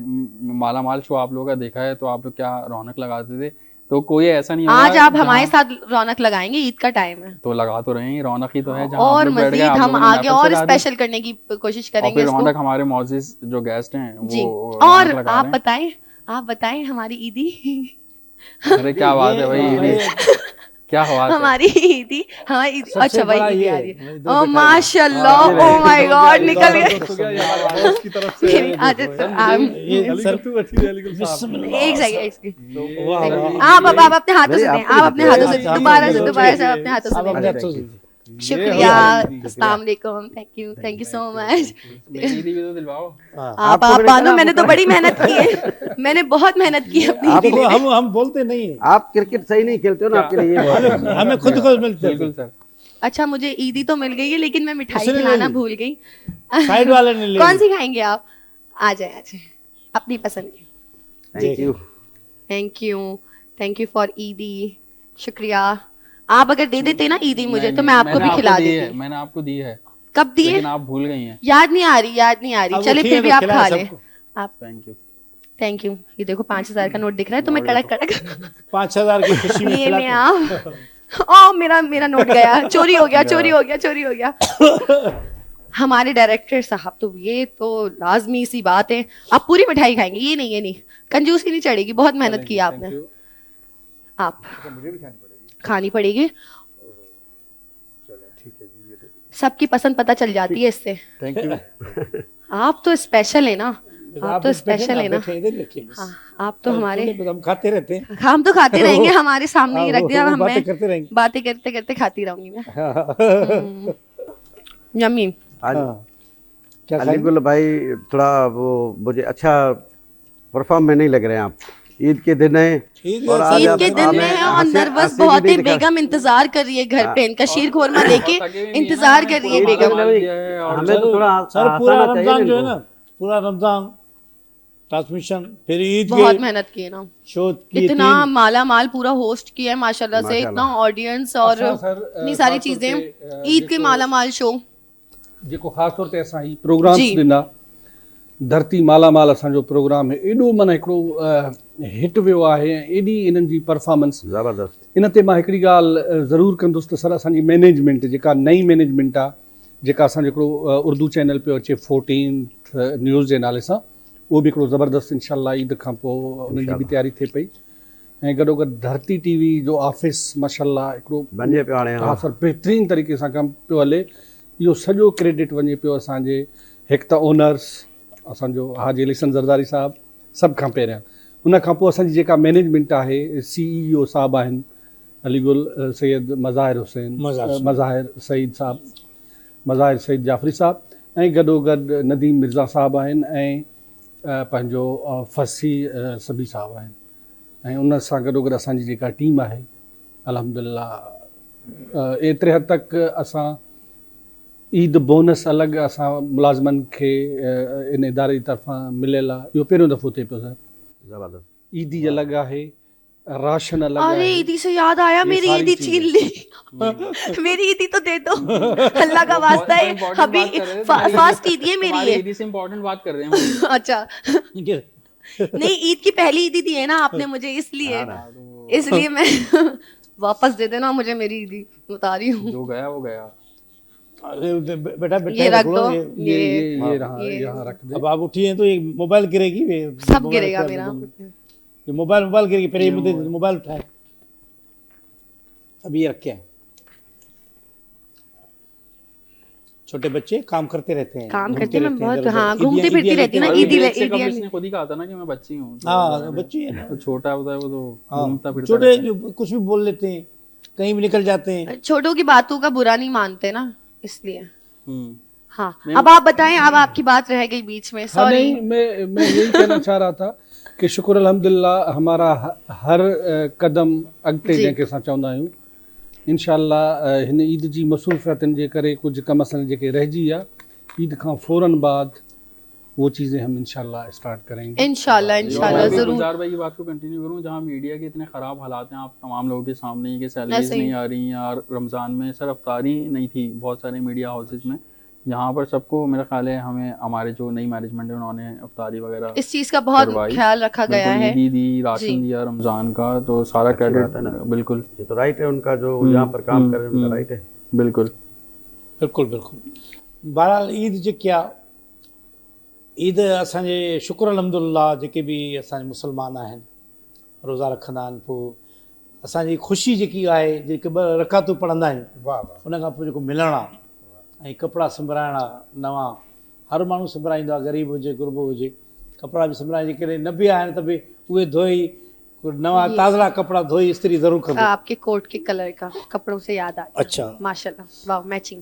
माला माल शो आप लोगों का देखा है, तो आप लोग क्या रौनक लगाते थे, तो कोई ऐसा नहीं आज होगा आप हमारे जहाँ- साथ रौनक लगाएंगे, ईद का टाइम है। तो लगा तो रहे हैं, रौनक ही तो है जहाँ आप और लोग बैठ गए, मजीद आप हम लोगों ने आगे महफिल और सजा दी। स्पेशल करने की कोशिश और करेंगे फिर इसको। रौनक हमारे मौजूद जो गेस्ट हैं जी, वो और रौनक लगा आप रहे हैं। बताएं, आप बताएं हमारी ईदी। अरे क्या बात है भाई, ये- ईदी क्या बात है। हमारी ईदी, हमारी ईदी, सबसे अच्छा बड़ा भाई ईदी ये आ है, रही है। इधर ओ बैठा है। माशाल्लाह, हाँ, ओ माय गॉड, निकल गए। बॉस की तरफ से ये आज ये सर तू बैठी है, लेकिन बिस्मिल्लाह। एक सेकंड, एक सेकंड। वाह वाह। आप अपने हाथों से दें, आप अपने हाथों से, हाँ, दोबारा से हाँ, दोबारा से अपने हाथों से आप दें। अपने हाथों से। शुक्रिया, अस्सलाम वालेकुम, थैंक यू सो मच। मेरी ईदी भी तो दिलवाओ। आप मानो, मैंने तो बड़ी मेहनत की है, मैंने बहुत मेहनत की है अपनी ईदी देखो में। हम बोलते नहीं है, आप क्रिकेट सही नहीं खेलते हो ना, आपके लिए ये बहुत है। हमें खुद को मिलते बिल्कुल हैं। सर। अच्छा, मुझे ईदी तो मिल गई है, लेकिन मैं मिठाई किसने ले खिलाना ली? भूल गई। साइड वाले ने ले कौन ली। सी खाएंगे आप? आ जाए अपनी पसंद की। Thank you. Thank you for ईदी, शुक्रिया। आप अगर दे देते ना ईदी मुझे, तो मैं आपको मैंने भी खिला दी है, देती। मैंने आपको दी है, कब दिए? लेकिन आप भूल गई हैं। याद नहीं आ रही। अब चले उठी फिर है भी तो आप खिलाया खा लें। सबको। आप थैंक यू। ये देखो 5,000 का नोट दिख रहा है तुम्हें, कड़क कड़क। 5,000 की खुशी में ये खिलाते ले हैं। आओ। ओ मेरा नोट गया, चोरी हो गया। हमारे डायरेक्टर साहब तो, ये तो लाजमी सी बात है, आप पूरी मिठाई खाएंगे, ये नहीं, कंजूसी नहीं चढ़ेगी, बहुत मेहनत की आपने। आप खानी पड़ेगी, सबकी पसंद पता चल जाती है इससे। Thank you. आप तो स्पेशल है ना, आप तो बैठे स्पेशल ना, है ना। बैठे इधर रखिए बस। हाँ, आप तो हमारे, हम खाते रहते हैं। हम तो खाते रहेंगे, हमारे सामने ही रख दिया, वो हम बातें करते रहेंगे। बातें करते करते खाती रहूंगी मैं। यम्मी। आज हाँ। क्या खाएंगे? अलीगुल भाई थोड़ा वो मुझे अच्छा परफॉर्म में नहीं लग रहे हैं आप। ईद के दिन है ईद और आज ईद आप- के दिन आपने में और हंसी- नर्वस हंसी भी बहुत नहीं है। दिखा। बेगम इंतजार कर रही है घर पे, इनका शीर खोरमा लेके थके भी नहीं है इंतजार ना, कर रही है पूरा बेगम। माल दिया है और हमें तो थोड़ा सर पूरा हंसाना चाहिए रमजान जो है इनको। ना, पूरा रमजान ट्रांसमिशन, फिर ईद बहुत के मेहनत की है ना, शो की इतना माला माल पूरा होस्ट किया है माशाल्लाह से, इतना ऑडियंस और असां सर, इतनी सारी ख़ास तौर चीजें। ते, ईद के माला माल शो जेको ख़ासि तौर ते असां ही प्रोग्राम्स जी। ॾिना, धरती माला माल असांजो प्रोग्राम है, एॾो माना हिकिड़ो हिट वियो आहे, ऐं एॾी इन्हनि जी परफॉर्मेंस। ज़बरदस्त। इन ते मां हिकिड़ी ॻाल्हि ज़रूरु कंदुसि त सर, असांजी मैनेजमेंट जेका नई मैनेजमेंट आहे, जेका असांजो हिकिड़ो उर्दू चैनल पियो अचे 14 न्यूज़ जे नाले सां, उहो बि हिकिड़ो ज़बरदस्त इनशाला ईद खां पोइ उन्हनि जी बि तयारी थिए पई। ऐं गॾोगॾु धरती टीवी जो ऑफिस माशाल्लाह हिकिड़ो बणिजे पियो हाणे। हा सर, बहितरीनु तरीक़े सां कमु पियो हले। इहो सॼो क्रेडिट वञे पियो असांजे हिकु त ओनर्स, असांजो हाजी अलीसन ज़रदारी साहबु, सभ खां पहिरियां। उन खां पोइ असांजी जेका मैनेजमेंट आहे, CEO साहब आहिनि अलीगुल सैयद मज़ाहिर हुसैन, मज़ाहिर सईद साहब, मज़ाहिर सईद जाफ़री साहब, ऐं गॾोगॾु नदीम मिर्ज़ा साहब आहिनि, ऐं पंहिंजो फसी सभी साहब आहिनि। ऐं उन सां गॾोगॾु असांजी जेका टीम आहे अल्हम्दुलिल्लाह, एतिरे हद तक असां ईद बोनस अलॻि असां मुलाज़िमनि खे इन इदारे जी तरफ़ां मिलियल आहे। इहो पहिरियों दफ़ो थिए पियो सर। ज़बरदस्त। ईदी अलॻि आहे, राशन अलॻि अरे आहे। ईदी से याद आया, मेरी सारी ईदी चीजें। छीन ली। मेरी ईदी तो दे दो, अल्लाह का वास्ता है। Important अभी बात कर रहे थे, फास्ट ईदी है मेरी हमारी ये। ईदी से इम्पोर्टेंट बात कर रहे हैं हम। अच्छा, नहीं ईद की पहली ईदी दी है ना आपने मुझे, इसलिए मैं वापस दे देना मुझे मेरी ईदी, बता रही हूँ। जो गया वो गया। बेटा ये रख दो, ये रहा, यहाँ रख दे। अब आप उठी हैं तो ये मोबाइल गिरेगी, सब गिरेगा मेरा। ये मोबाइल गिरेगी, पहले ये मुझे मोबाइल उठाए, अब ये रखे हैं। छोटे बच्चे काम करते रहते हैं, काम घूमते करते हैं रहते हैं बहुत, इधर-उधर। हाँ, घूमती ईदियाँ- फिरती ईदियाँ रहती है ना, लेते हैं। ईदी एक से कब ईदी इसने खुद ही कहा था ना कि मैं बच्ची हूँ। हाँ, बच्ची है ना, तो छोटा होता है वो तो हाँ, घूमता फिरता छोटे रहता है। जो कुछ भी बोल लेते हैं, कहीं भी निकल जाते हैं। छोटों की बातों का बुरा नहीं मानते ना, इसलिए। हम्म। हाँ, अब आप बताएं, अब आपकी बात रह गई बीच में, हाँ सॉरी। नहीं, मैं यही कहना चाह रहा था कि शुक्र अल्हम्दुलिल्लाह हमारा हर कदम अॻिते जी। जंहिंखे असां चवंदा आहियूं, इंशाअल्लाह हिन ईद जी मसरूफ़ियतुनि जे करे कुझु कम असां जेके रहिजी विया, ईद खां फ़ौरन बाद वो चीज़ें हम इंशाअल्लाह स्टार्ट करेंगे। इंशाल्लाह इंशाल्लाह मैं भी जरूर। गुलजार भाई की बात को कंटिन्यू करूं, जहां मीडिया के इतने ख़राब हालात हैं आप तमाम लोगों के सामने ही कि सैलरीज ऐसे ही। नहीं आ रही या रमज़ान में सर अफ्तारी नहीं थी बहुत सारे मीडिया हाउसेज में, यहाँ पर सबको मेरा ख्याल है हमें हमारे जो नई मैनेजमेंट है उन्होंने अफ्तारी वगैरह इस चीज का बहुत करवाई। ख्याल रखा गया बिल्कुल, है। ईदी दी, जी। राशन दिया रमज़ान का, तो सारा अच्छी बात है क्रेडिट ना। बिल्कुल ये तो राइट है उनका, जो यहाँ पर काम कर रहे हैं उनका राइट है। बिल्कुल बिल्कुल बिल्कुल। बहरहाल ईद जेकी आहे, ईद असांजे शुक्र अल्हम्दुलिल्लाह जेके बि असांजे मुस्लमान आहिनि रोज़ा रखंदा आहिनि, पोइ असांजी ख़ुशी जेकी आहे, जेके 2 रकातूं पढ़ंदा आहियूं, वाह वाह। उन खां पोइ जेको मिलणु आहे ऐं कपिड़ा सिबराइणा नवां, हर माण्हू सिबराईंदो आहे, ग़रीब हुजे गुरबो हुजे, कपिड़ा बि सिबराए, जेकॾहिं न बि आहिनि त बि उहे धोई नवां ताज़ा कपिड़ा धोई इस्त्री ज़रूरु कंदो। आपके कोट के कलर का कपड़ों से याद आया। अच्छा। माशाल्लाह, वाह, मैचिंग।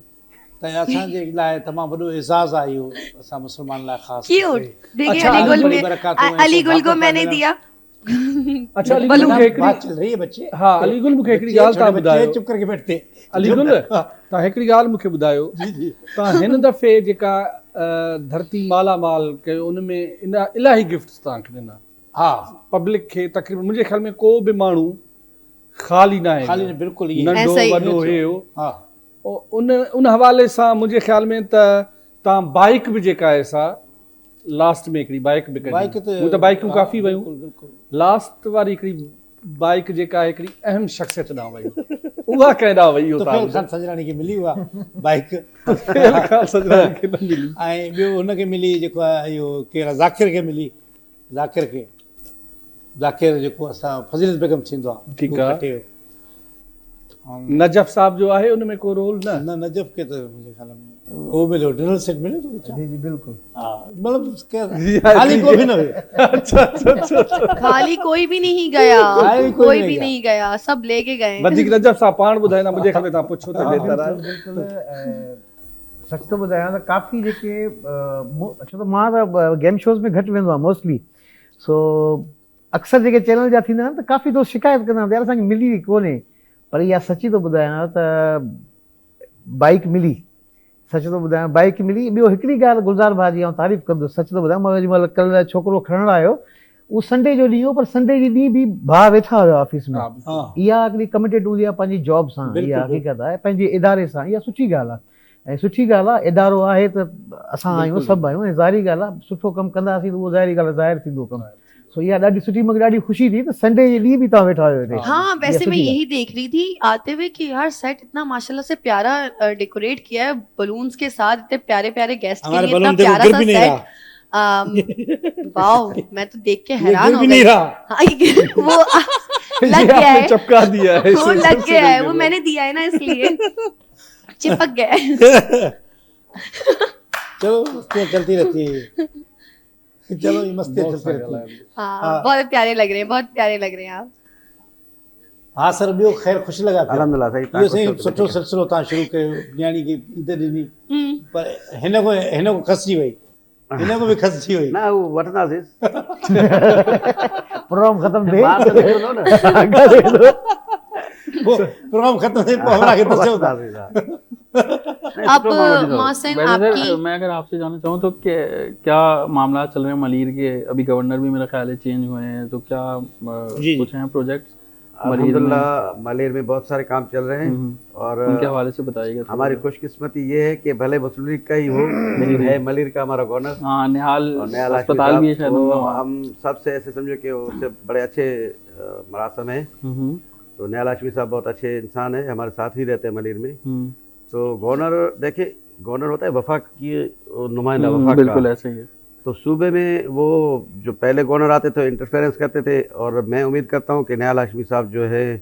त असांजे लाइ तमामु वॾो एज़ाज़ आहे इहो, असां मुस्लमान लाइ ख़ासि। क्यूट। देखिए अच्छा, अलीगुल बड़ी में, बरकत हुए, अलीगुल को सौभाग्य मैंने का दिया। अच्छा अलीगुल मूंखे हिकिड़ी बात चल रही है बच्चे। हाँ अलीगुल मूंखे हिकिड़ी ॻाल्हि छोटे तव्हां बच्चे ॿुधायो। चुप करके बैठते। अलीगुल तव्हां हिकिड़ी ॻाल्हि मूंखे ॿुधायो, तव्हां हिन दफ़े जेका धरती मालामाल कयो उन में इलाही गिफ्ट्स तव्हांखे ॾिना। हा, पब्लिक खे तक़रीबन मुंहिंजे ख़्याल में को बि माण्हू ख़ाली न आहे, खाली न, बिल्कुलु इहे। नंढो ऐसा ही। वॾो हुयो। हा, उन हवाले सां मुंहिंजे ख़्याल में त तव्हां बाइक बि जेका आहे सा लास्ट में हिकिड़ी बाइक बि कढी। बाइक हूअं त बाइकूं काफ़ी वयूं, बिल्कुलु बिल्कुलु। लास्ट वारी हिकिड़ी बाइक जेका आहे हिकिड़ी अहम शख़्सियत ॾांहुं वई, उहा कंहिं वई तो हुतां फेल ख़ान सजराणी खे मिली उहा बाइक। फेल ख़ान सजराणी खे न मिली। ऐं ॿियो हुनखे मिली जेको आहे इहो केरु आहे, ज़ाकिर खे मिली, ज़ाकिर खे, ज़ाकिर जेको असां फज़ीलत बेगम थींदो आहे, ठीकु उहो आहे। खटे वियो। नजफ़ साहब जो आहे उन में को रोल न? न, नजफ़ खे त मुंहिंजे ख़्याल में उहो मिलियो, डिनर सेट मिलियो तो छा? जी जी बिल्कुल। हा, मतिलबु खाली को बि न हुयो। अच्छा अच्छा अच्छा। खाली कोई भी नहीं गया, खाली कोई कोई नहीं भी गया। नहीं गया, सब लेके गए। वधीक नजफ़ साहब पाण ॿुधाईंदा, मुंहिंजे ख़्याल में तव्हां पुछो त बहितर आहे। बिल्कुलु सच थो ॿुधायां त काफ़ी जेके छो त मां त गेम शोज़ में घटि वेंदो आहियां मोस्टली, सो अक्सर जेके चैनल जा थींदा आहिनि त काफ़ी दोस्त शिकायत कंदा आहिनि यार असांखे मिली कोन्हे, पर इहा सची थो ॿुधायां त बाइक मिली, सच थो ॿुधायां बाइक मिली। ॿियो हिकिड़ी ॻाल्हि गुलज़ार भाउ जी आउं तारीफ़ कंदुसि, सच थो ॿुधायां, मां जेॾीमहिल कल्ह छोकिरो खणणु आयो उहो संडे जो ॾींहुं हो, पर संडे जे ॾींहुं बि भाउ वेठा हुया ऑफिस में। हा, इहा हिकिड़ी कमिटेड हूंदी आहे पंहिंजी जॉब सां, बिल्कुलु, इहा हक़ीक़त आहे, पंहिंजे इदारे सां, इहा सुठी ॻाल्हि आहे। ऐं सुठी ॻाल्हि आहे, इदारो आहे त असां आहियूं, सभु आहियूं, ऐं ज़ाहिरी ॻाल्हि आहे सुठो कमु कंदासीं त उहो ज़ाहिरी ॻाल्हि आहे ज़ाहिर थींदो कमु। सो इहा ॾाढी सुठी, मूंखे ॾाढी ख़ुशी थी त संडे जे ॾींहुं बि तव्हां वेठा हुयो हिते। हाँ, वैसे ये मैं सुठी यही देख रही थी आते हुए कि यार सेट इतना माशाल्लाह से प्यारा डेकोरेट किया है बलून्स के साथ, इतने प्यारे प्यारे गेस्ट के हमारे लिए इतना बलून देखो प्यारा गिर सा भी नहीं सेट। रहा। वाओ, मैं तो देख के ये हैरान गिर हो भी गई। नहीं रहा। हाँ, वो लग ये गया आपने है, चपका दिया है, वो इसे लग सबसे गया है, नहीं वो गिरा। मैंने दिया है ना इसलिए चिपक गया है। चलो मस्तियाँ चलती रहती है, चलो ये मस्तियाँ चलती रहती है। हाँ, बहुत प्यारे लग रहे हैं, बहुत प्यारे लग रहे हैं आप। हाँ सर, ॿियो ख़ैर ख़ुशि लॻा पिया। अल्हम्दुलिल्लाह सही, इहो सही सुठो सिलसिलो तव्हां शुरू कयो, न्याणी खे ईद ॾिनी, पर हिन को खसिजी वई, हिन को बि खसिजी वई। ना वो वठंदासीं, प्रोग्राम ख़त्म थिए ॿार त निकिरंदो न। प्रोग्राम ख़त्म थिए पोइ हमरा खे दसियो था। वठंदासीं, हा। अब मोहसिन वैसे आपकी सर मैं अगर आपसे जानना चाहूँ तो क्या मामला चल रहे हैं मलीर के, अभी गवर्नर भी मेरा ख्याल है चेंज हुए हैं, तो क्या कुछ हैं प्रोजेक्ट अल्हम्दुलिल्लाह मलेर में बहुत सारे काम चल रहे हैं और उनके हवाले से बताइएगा। हमारी खुशकिस्मती ये है कि भले मुस्लिम लीग का ही हो लेकिन है मलेर का हमारा गवर्नर। हाँ, निहाल और निहाल अस्पताल भी है शायद वो उनका। हम सबसे ऐसे समझो कि उससे बड़े अच्छे मरासम हैं। तो निहाल हाशमी साहब बहुत अच्छे इंसान है, हमारे साथ ही रहते हैं मलेर में। तो गवर्नर देखिए, गवर्नर होता है वफाक की नुमाइंदा, वफाक का। बिल्कुल ऐसे ही है। तो सूबे में वो जो पहले गवर्नर आते थे इंटरफेरेंस करते थे, और मैं उम्मीद करता हूँ कि निहाल हाशमी साहब जो है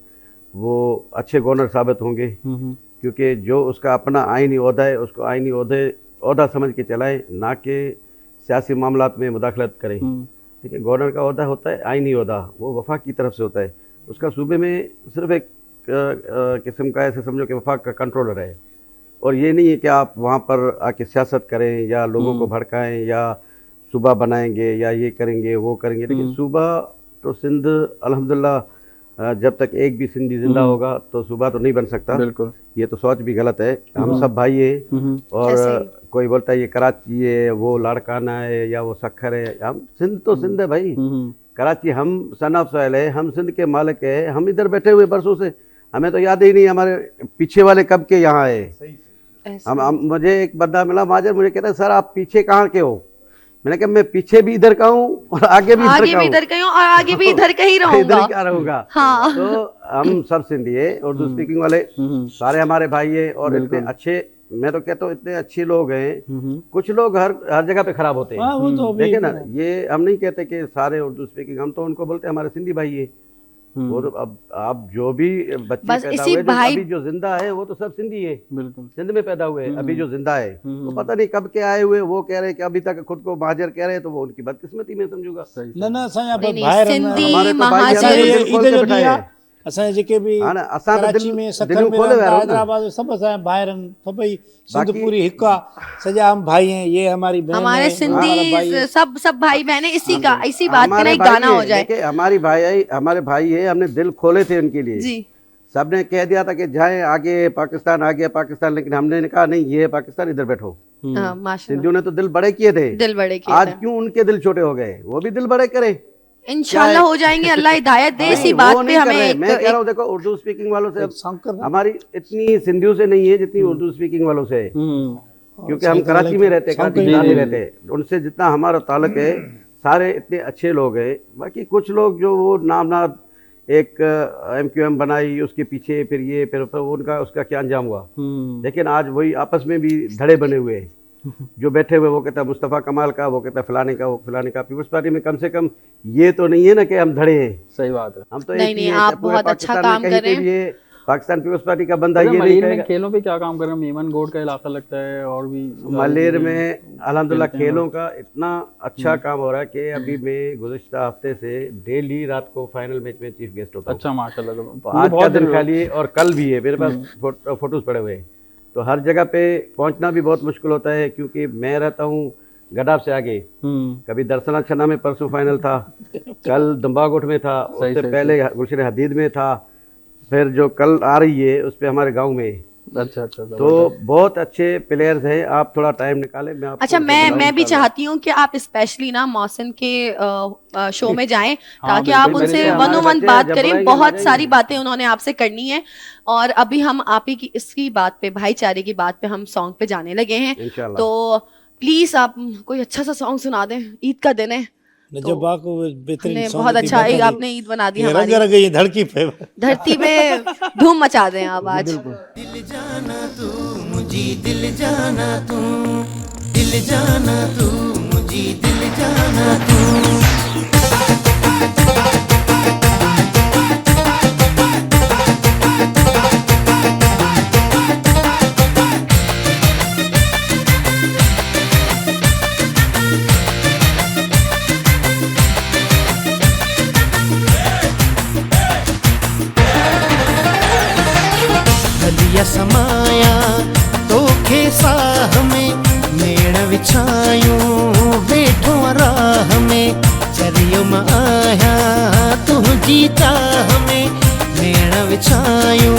वो अच्छे गवर्नर साबित होंगे, क्योंकि जो उसका अपना आइनी ओहदा है उसको आइनी ओहदा समझ के चलाएं, ना कि सियासी मामलात में मुदाखलत करें। ठीक है, गवर्नर का ओहदा होता है आइनी ओहदा, वो वफाक की तरफ से होता है। उसका सूबे में सिर्फ एक किस्म का ऐसे समझो कि वफाक का कंट्रोलर है, और ये नहीं है कि आप वहाँ पर आके सियासत करें या लोगों को भड़काएं या सूबा बनाएंगे या ये करेंगे वो करेंगे। लेकिन सूबा तो सिंध अल्हम्दुलिल्लाह जब तक एक भी सिंधी जिंदा होगा तो सूबा तो नहीं बन सकता। बिल्कुल, ये तो सोच भी गलत है। हम सब भाई हैं, और कोई बोलता है ये कराची है, वो लाड़काना है या वो सखर है, हम सिंध तो सिंध है भाई। कराची हम सन ऑफ सॉइल है, हम सिंध के मालिक है। हम इधर बैठे हुए बरसों से, हमें तो याद ही नहीं हमारे पीछे वाले कब के यहाँ है। हम मुझे एक बंदा मिला महाजर, मुझे कहता है सर आप पीछे कहाँ के हो? मैंने कहा मैं पीछे भी इधर का हूँ और आगे भी इधर का हूँ और आगे भी इधर का ही रहूंगा। इधर का रहूंगा। हाँ। तो हम सब सिंधी है, उर्दू स्पीकिंग वाले सारे हमारे भाई है, और इतने अच्छे, मैं तो कहता हूँ इतने अच्छे लोग हैं। कुछ लोग हर जगह पे खराब होते हैं, देखे ना, ये हम नहीं कहते कि सारे उर्दू स्पीकिंग, हम तो उनको बोलते हैं हमारे सिंधी भाई है। और अब आप जो भी बच्चे पैदा हुए अभी जो जिंदा है वो तो सब सिंधी है, बिल्कुल सिंध में पैदा हुए अभी जो जिंदा है। तो पता नहीं कब के आए हुए, वो कह रहे कि अभी तक खुद को महाजर कह रहे, तो वो उनकी बदकिस्मती में समझूंगा। असांजे जेके बि कराची में सखर में हैदराबाद में सब असांजा भाइर आहिनि, सभई सिंध पूरी हिकु आहे, सॼा हम भाई हैं, ये हमारी बहन हमारे सिंधी सब भाई बहन इसी बात पे ना एक गाना हो जाए। हमारे भाई है, हमने दिल खोले थे उनके लिए जी। सबने कह दिया था कि जाए आगे पाकिस्तान, आगे पाकिस्तान, लेकिन हमने कहा नहीं ये है पाकिस्तान, इधर बैठो। सिंधियों ने तो दिल बड़े किए थे, आज क्यों उनके दिल छोटे हो गए? वो भी दिल बड़े करे, इंशाल्लाह हो जाएंगे, अल्लाह हिदायत दे। इसी बात पे हमें मैं कह रहा हूँ, देखो उर्दू स्पीकिंग वालों से हमारी इतनी सिंधियों से नहीं है जितनी उर्दू स्पीकिंग वालों से है, क्योंकि हम कराची में रहते, कराची में रहते, उनसे जितना हमारा ताल्लुक है, सारे इतने अच्छे लोग हैं। बाकी कुछ लोग जो वो नामनाद एक MQM बनाई, उसके पीछे फिर ये फिर उनका उसका क्या अंजाम हुआ। लेकिन आज वही आपस में भी धड़े बने हुए हैं, जो बैठे हुए वो कहता है मुस्तफ़ा कमाल का, वो कहता है फलाने का, वो फलाने का। पीपल्स पार्टी में कम से कम ये तो नहीं है ना कि हम धड़े हैं। सही बात है, हम तो नहीं, आप बहुत अच्छा काम कर रहे हैं। पाकिस्तान पीपल्स पार्टी का बंदा ये नहीं कहेगा। खेलों पे क्या काम कर रहे हैं? मीमन गोड का इलाका लगता है, और भी मलेर में अल्हम्दुलिल्लाह खेलों का इतना अच्छा काम हो रहा है कि अभी मैं गुज़िश्ता हफ्ते से डेली रात को फाइनल मैच में चीफ गेस्ट होता हूं। अच्छा माशाल्लाह, आज का दिन खाली है और कल भी है, मेरे पास फोटोज पड़े हुए हैं। तो हर जगह पे पहुंचना भी बहुत मुश्किल होता है, क्योंकि मैं रहता हूँ गडाफ से आगे। कभी दरसना छन्ना में परसों फाइनल था, कल दम्बागोट में था, उससे पहले गुलशन हदीद में था, फिर जो कल आ रही है उस पर हमारे गांव में। अच्छा, तो बहुत अच्छे प्लेयर्स हैं, आप थोड़ा टाइम निकालें। अच्छा, मैं भी चाहती हूँ कि आप स्पेशली ना मौसम के शो में जाएं, ताकि आप उनसे वन बात करें। बहुत सारी बातें उन्होंने आपसे करनी है, और अभी हम आप ही की इसकी बात पे, भाईचारे की बात पे, हम सॉन्ग पे जाने लगे हैं। तो प्लीज आप कोई अच्छा सा सॉन्ग सुना दें, ईद का दिन है। नजबा को बेहतरीन सॉन्ग, बहुत अच्छा है, आपने ईद बना दी हमारी, रंग रंग धरती पे, धरती पे धूम मचा दें आप आज। दिल जाना तू मुझे, दिल जाना तू, दिल जाना तू मुझे, दिल जाना तू। समाया तोखे साह में, मेण विछायूं वेठो राह में, चरियो मां आया तुझी चाह में, मेण विछायूं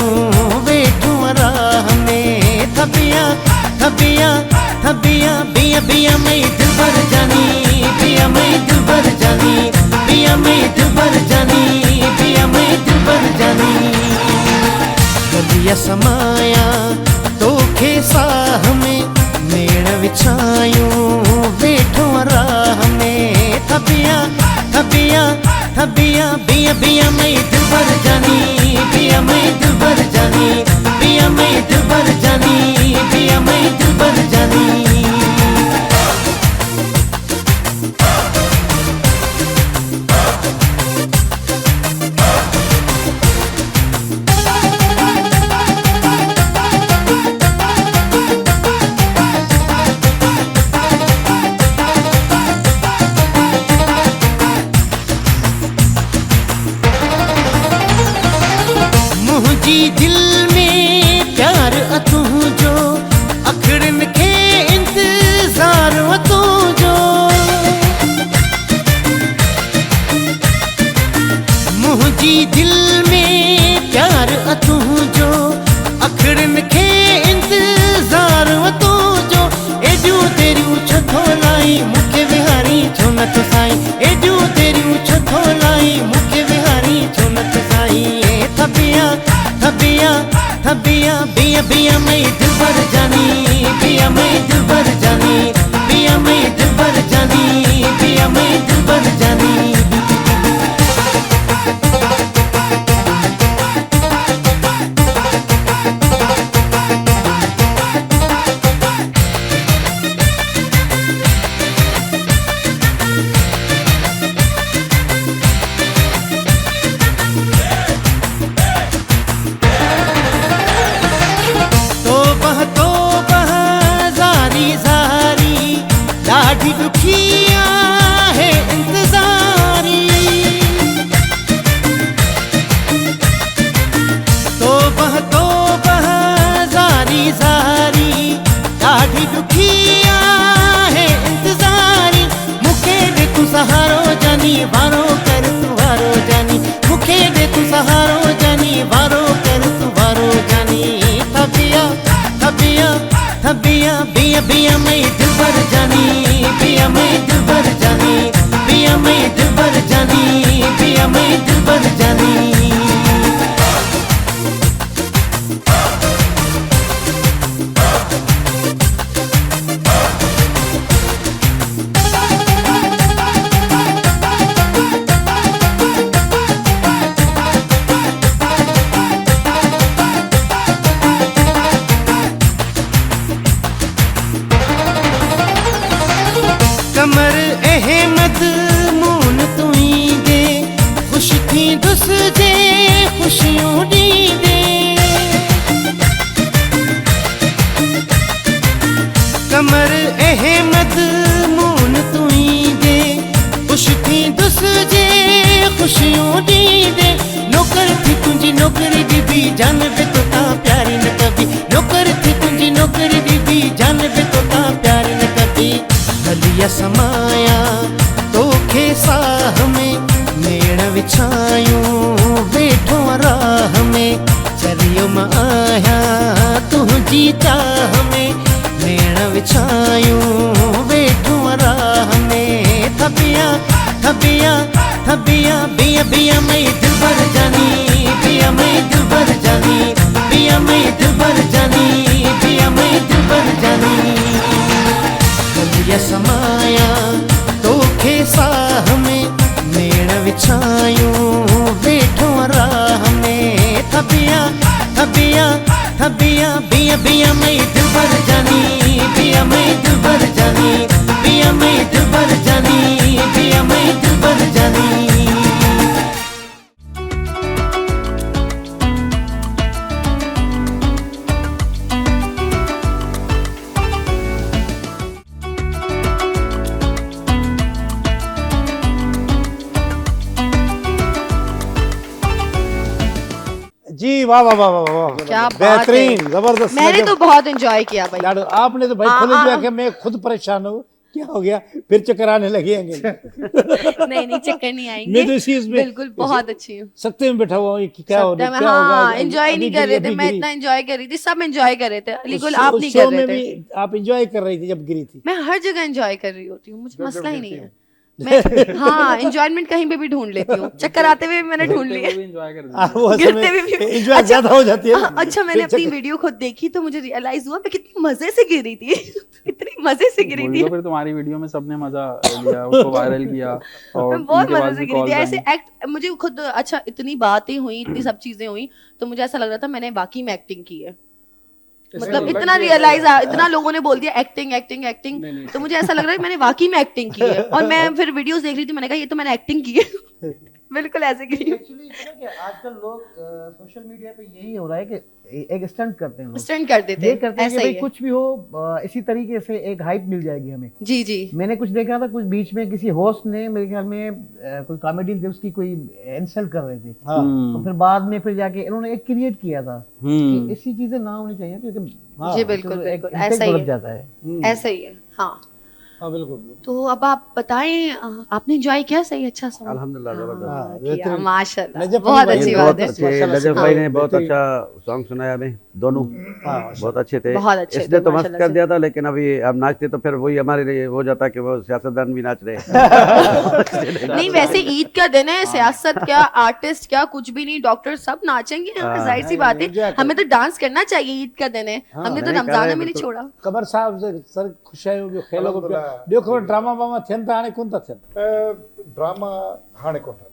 वेठो राह में। थबिया थबिया थबिया बिया बिया मई दिल भर जानी, बिया मई दिल भर जानी, बिया मई दिल भर जानी, बिया मई दिल भर जानी। गलिया समाया तोखे साह में, मेण विछायूं वेठो राह में। थबिया थबिया थबिया बिया बिया मई दिल भर जानी, बिया मई दिल भर जानी, बिया मई दिल भर जानी, बिया मई दिल भर जानी। मुझी बिया बिया मैं दिलबर जानी, बिया मैं दिलबर जानी, बिया मैं दिलबर जानी, बिया मैं दिलबर जानी। तो बह जारी जारी लाठी दुखिया है इंतजारी। तो बह जारी जारी लाठी दुखिया है इंतजारी। मुखे दे तू सहारो जानी वारो कर तू वारो जानी, मुखे दे तू सहारो जानी वारो कर तू वारो जानी। थबिया थबिया थबिया बिया बिया मैं दिलबर जानी, बिया मैं दिलबर जानी, बिया मैं दिलबर जानी, बिया मैं दिलबर जानी। कमर अहमद मून तुई दे खुश थी दुस जे खुशियों दी दे। कमर अहमद मून तुई दे खुश थी दुस जे खुशियों दी दे। नौकर थी तुझी नौकरी दीदी जान बे तो ता प्यारी न कभी, नौकर थी तुझी नौकरी दीदी जान बे तो ता प्यारी न कभी। हलिया समाया तोखे साह में मेण विछायूं वेठो राह में। चरियो मां आया तुझी चाह में मेण विछायूं वेठो राह में। थबिया थबिया थबिया बिया बिया मैं दिलबर जानी, बिया मैं दिलबर जानी, बिया मैं दिलबर जानी, बिया मैं दिलबर जानी। हलिया समाया तोखे साह में मेण विछायूं वेठो राह में। थबिया थबिया थबिया बिया बिया मैं दिलबर जानी, बिया मैं दिलबर जानी, बिया मैं दिलबर जानी, बिया मैं दिलबर जानी। जी वाह वाह वाह वाह वाह, क्या बात बेहतरीन है। जबरदस्त। मैंने तो बहुत एंजॉय किया भाई। लाडो, आपने तो भाई खुद एंजॉय किया, मैं खुद परेशान हूँ। क्या हो गया, फिर चक्कर आने लगे नहीं नहीं, चक्कर नहीं आएंगे। मैं तो इसी इसमें बिल्कुल बहुत अच्छी हूँ। सत्ते में बैठा हुआ हूँ कि क्या हो रहा है, क्या हाँ, होगा। एंजॉय नहीं कर रहे थे, मैं इतना एंजॉय कर रही थी, सब एंजॉय कर रहे थे, बिल्कुल आप नहीं कर रहे थे। आप एंजॉय कर रही थी जब गिरी थी। मैं हर जगह एंजॉय कर रही होती हूँ, मुझे मसला ही नहीं है। मैं हाँ एंजॉयमेंट कहीं पे भी ढूंढ लेती हूँ, चक्कर आते हुए भी मैंने ढूंढ लिया, गिरते हुए भी एंजॉय ज्यादा हो जाती है। अच्छा मैंने अपनी वीडियो खुद देखी तो मुझे रियलाइज हुआ मैं कितनी मजे से गिरी थी इतनी मजे से गिरी थी। फिर तुम्हारी वीडियो में सबने मजा लिया, उसको वायरल किया और मैं बहुत उनके मजे बाद से भी गिरी कॉल थी ऐसे एक्ट। मुझे खुद अच्छा इतनी बातें हुई, इतनी सब चीजें हुई तो मुझे ऐसा लग रहा था मैंने वाकई में एक्टिंग की है। मतलब इतना रियलाइज, इतना लोगों ने बोल दिया एक्टिंग एक्टिंग एक्टिंग, तो मुझे ऐसा लग रहा है मैंने वाकई में एक्टिंग की है। और मैं फिर वीडियोस देख रही थी, मैंने कहा ये तो मैंने एक्टिंग की है। बिल्कुल ऐसे की। एक्चुअली आजकल लोग सोशल मीडिया पे यही हो रहा है कि एक स्टंट करते हैं, स्टंट कर देते ये हैं, करते हैं कि ऐसा भाई ही है। कुछ भी हो इसी तरीके से एक हाइप मिल जाएगी हमें। जी जी। मैंने कुछ देखा था, कुछ बीच में किसी होस्ट ने मेरे ख्याल में कोई कॉमेडियन थे, उसकी कोई इंसल्ट कर रहे थे। तो फिर बाद में फिर जाके इन्होंने एक क्रिएट किया था कि ऐसी चीजें ना होनी चाहिए क्योंकि जी बिल्कुल बिल्कुल impact ऐसा ही बढ़ है, जाता है। ऐसा ही है। हाँ हाँ बिल्कुल। तो अब आप बताएं, आपने एंजॉय किया? सही, अच्छा सॉन्ग। अल्हम्दुलिल्लाह जबरदस्त। हाँ, किया, बेहतरीन। माशाल्लाह, नजफ बहुत भाई अच्छी बहुत बात है। अच्छे माशाल्लाह से नजफ भाई ने हाँ, बहुत बेहतरीन। अच्छा सॉन्ग सुनाया हमें दोनों, हाँ, बहुत अच्छे थे। बहुत अच्छे इसने थे, तो मस्त माशाल्लाह कर से। दिया था, लेकिन अभी अब नाचते तो फिर वही हमारे लिए हो जाता कि वो सियासतदान भी नाच रहे हैं। नहीं, वैसे ईद का दिन है, सियासत क्या, आर्टिस्ट क्या, कुछ भी नहीं, डॉक्टर सब नाचेंगे, हाँ, जाहिर सी बात enjoy है। करो। हमें तो डांस करना चाहिए, ईद का दिन है, हमने तो नहीं, कर रमजान रहे में नहीं बिल्कुल। छोड़ा। कमर साहब से सर ख़ुशि आहियो ॿियो खेलो को पिया ॿियो खबर ड्रामा वामा थियनि था हाणे कोन था थियनि ड्रामा हाणे कोन था